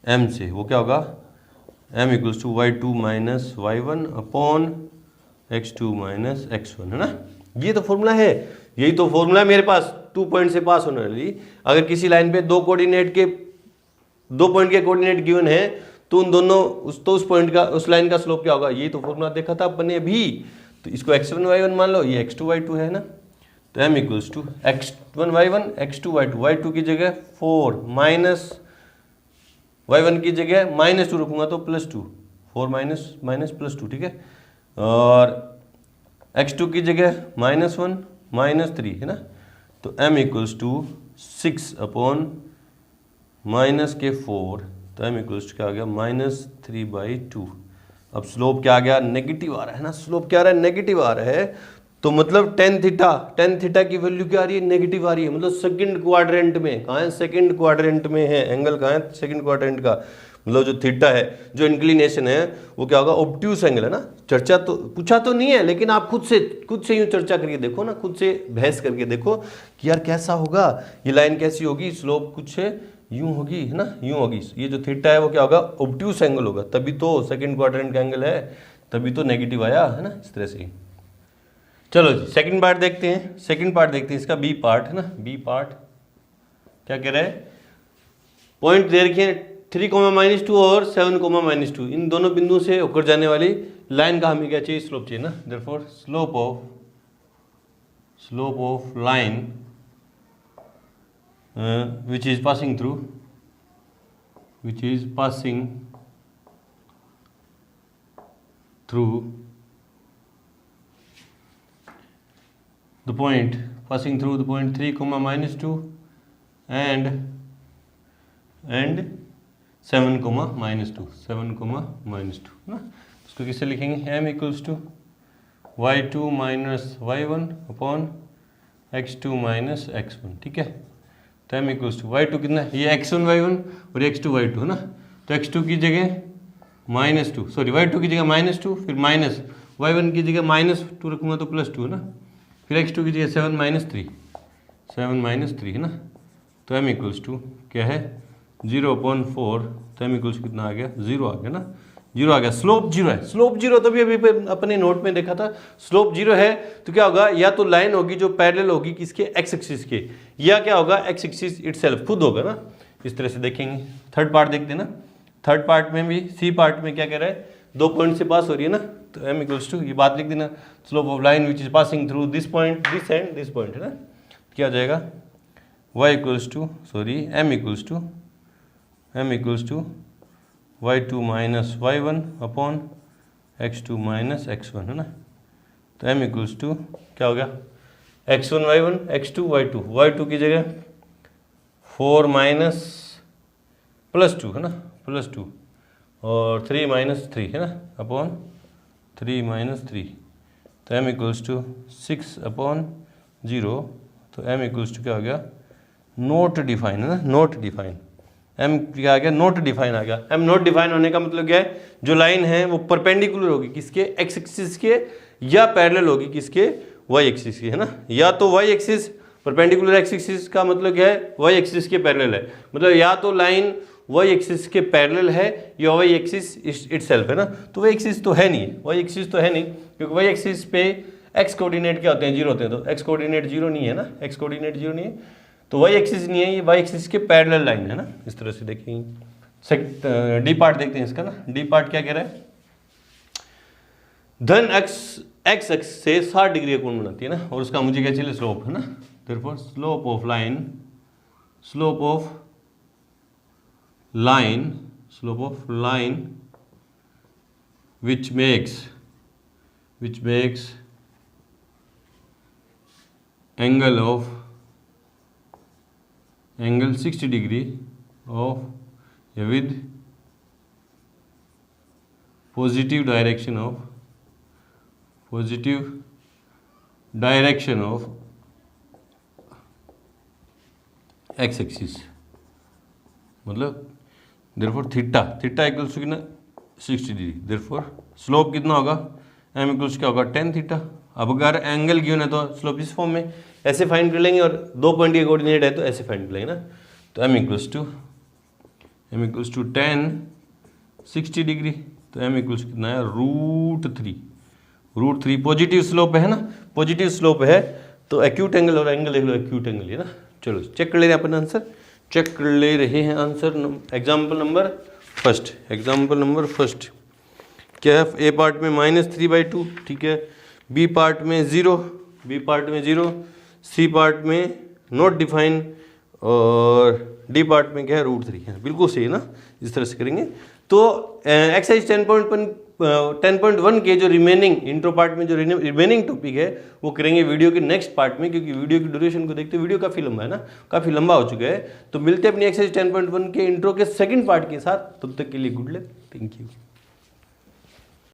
S1: m से, वो क्या होगा, m equals to y2 - y1 upon x2 - x1, है ना। ये तो फॉर्मूला है, यही तो फॉर्मूला है मेरे पास 2 पॉइंट से पास होने वाली। अगर किसी लाइन पे 2 पॉइंट के कोऑर्डिनेट गिवन है तो उन दोनों उस पॉइंट का, उस लाइन का स्लोप क्या होगा, ये तो फॉर्मूला देखा था अपने अभी। तो इसको x1 y1 मान लो, ये x2 y2 है ना, तो m equals to x1 y1 x2 y2, y2 की जगह 4 माइनस y1 की जगह -2 रखूंगा तो +2, 4 माइनस +2, ठीक है, और x2 की जगह -1 -3, है ना, तो m इक्वल्स टू 6/-4, तो m इक्वल्स टू क्या आ गया, -3/2। अब स्लोप क्या आ गया, नेगेटिव आ रहा है ना, स्लोप क्या आ रहा है, नेगेटिव आ रहा है, तो मतलब टेन थीटा की वैल्यू क्या आ रही है, नेगेटिव आ रही है, मतलब सेकंड क्वाड्रेंट में, कहाँ है, सेकंड क्वाड्रेंट में है, एंगल कहाँ है, सेकंड क्वाड्रेंट का, मतलब जो थीटा है, जो इंक्लिनेशन है वो क्या होगा, ऑब्ट्यूस एंगल, है ना। चर्चा तो पूछा तो नहीं है, लेकिन आप खुद से यूं चर्चा करके देखो ना, खुद से बहस करके देखो कि यार कैसा होगा, ये लाइन कैसी होगी, स्लोप कुछ यूं होगी, है ना, यूं होगी, ये जो थीटा है वो क्या होगा, ऑब्ट्यूस एंगल होगा, तभी तो सेकंड क्वाड्रेंट का एंगल है, तभी तो नेगेटिव आया, है ना, इस तरह से। चलो जी सेकंड पार्ट देखते हैं, इसका बी पार्ट, है ना, बी पार्ट क्या कह रहा है, पॉइंट दे रखिए 3, -2 और 7, -2, इन दोनों बिंदुओं से होकर जाने वाली लाइन का हमें क्या चाहिए, स्लोप चाहिए ना, therefore slope of line which is passing through the point 3, -2 and 7, -2, ना, उसको किससे लिखेंगे, m equals to y2 - y1 upon x2 - x1, ठीक है। तो m इक्वल्स टू y2 कितना है, ये x1 y1 और x2 y2, है ना, तो x2 की जगह -2, सॉरी y2 की जगह -2, फिर माइनस y1 की जगह -2 रखूँगा तो +2, है ना, फिर x2 की जगह 7 - 3, है ना, तो m इक्वल्स टू क्या है, 0/4, तो m इक्वल्स कितना आ गया, 0 आ गया ना, 0 आ गया, स्लोप 0 है, स्लोप 0 तभी अभी अपने नोट में देखा था, स्लोप 0 है तो क्या होगा, या तो लाइन होगी जो पैरेलल होगी किसके, एक्स एक्सिस के, या क्या होगा, एक्स एक्सिस इटसेल्फ खुद होगा ना, इस तरह से देखेंगे। थर्ड पार्ट देखते हैं ना, थर्ड पार्ट में भी सी पार्ट में क्या कह रहा है, 2 पॉइंट से पास हो रही है ना, तो m इक्वल्स टू, ये बात लिख देना, slope of line which is passing through this point, this and this point है ना, क्या आ जाएगा y equals to m equals to y2 minus y1 upon x2 minus x1 है ना, तो m इक्वल्स टू क्या हो गया x1 y1 x2 y2 की जगह 4 माइनस प्लस 2 है ना, प्लस 2 और 3 माइनस 3 है ना, अपॉन 3 माइनस 3, तो m इक्वल्स टू 6 अपॉन 0, तो m इक्वल्स टू क्या हो गया नोट डिफाइन है ना, नोट डिफाइन, m क्या आ गया नोट डिफाइन आ गया। m नोट डिफाइन होने का मतलब क्या है, जो लाइन है वो परपेंडिकुलर होगी किसके, x एक्सिस के, या पैरेलल होगी किसके, y एक्सिस की है ना, या तो y axis perpendicular x axis का मतलब क्या है y एक्सिस के पैरेलल है, मतलब या तो लाइन y एक्सिस के पैरेलल है या y एक्सिस इटसेल्फ है ना, तो y एक्सिस तो है नहीं, y एक्सिस तो है नहीं, क्योंकि y एक्सिस पे x कोऑर्डिनेट क्या होते हैं, 0 होते हैं, तो x कोऑर्डिनेट 0 नहीं है ना, x कोऑर्डिनेट 0 नहीं है, तो y एक्सिस नहीं है, ये y एक्सिस के पैरेलल लाइन है ना, इस तरह से देखेंगे। डी पार्ट देखते हैं इसका ना, डी पार्ट क्या कह रहा है, धन x एक्स से 60 डिग्री का कोण बनाती है ना, और उसका मुझे क्या चाहिए स्लोप है ना, therefore slope of line which makes angle 60 degree of with positive direction of x axis, मतलब देयरफॉर थीटा इक्वल्स टू कितना 60 डिग्री, देयरफॉर स्लोप कितना होगा m इक्वल्स क्या होगा tan थीटा। अब अगर एंगल गिवन है तो स्लोप इस फॉर्म में ऐसे फाइंड कर लेंगे, और 2 पॉइंट के कोऑर्डिनेट है तो ऐसे फाइंड कर लेंगे ना, तो m equals to tan 60 degree, तो m इक्वल्स कितना है √3 पॉजिटिव स्लोप है ना, पॉजिटिव स्लोप है तो एक्यूट एंगल, और एंगल देख लो एक्यूट एंगल है ना। चलो चेक कर ले रहे हैं अपन आंसर, चेक कर ले रहे हैं आंसर। एग्जाम्पल नंबर फर्स्ट क्या है, ए पार्ट में -3/2 ठीक है, बी पार्ट में 0, सी पार्ट में नॉट डिफाइन, और डी पार्ट में क्या है √3 है, बिल्कुल सही है ना, इस तरह से करेंगे। तो एक्सरसाइज 10.1 के जो रिमेनिंग इंट्रो पार्ट में जो रिमेनिंग टॉपिक है वो करेंगे वीडियो के नेक्स्ट पार्ट में, क्योंकि वीडियो की ड्यूरेशन को देखते वीडियो काफ़ी लंबा है ना, काफ़ी लंबा हो चुका है। तो मिलते हैं अपनी एक्सरसाइज 10.1 के इंट्रो के सेकंड पार्ट के साथ, तब तक के लिए गुड लक, थैंक यू।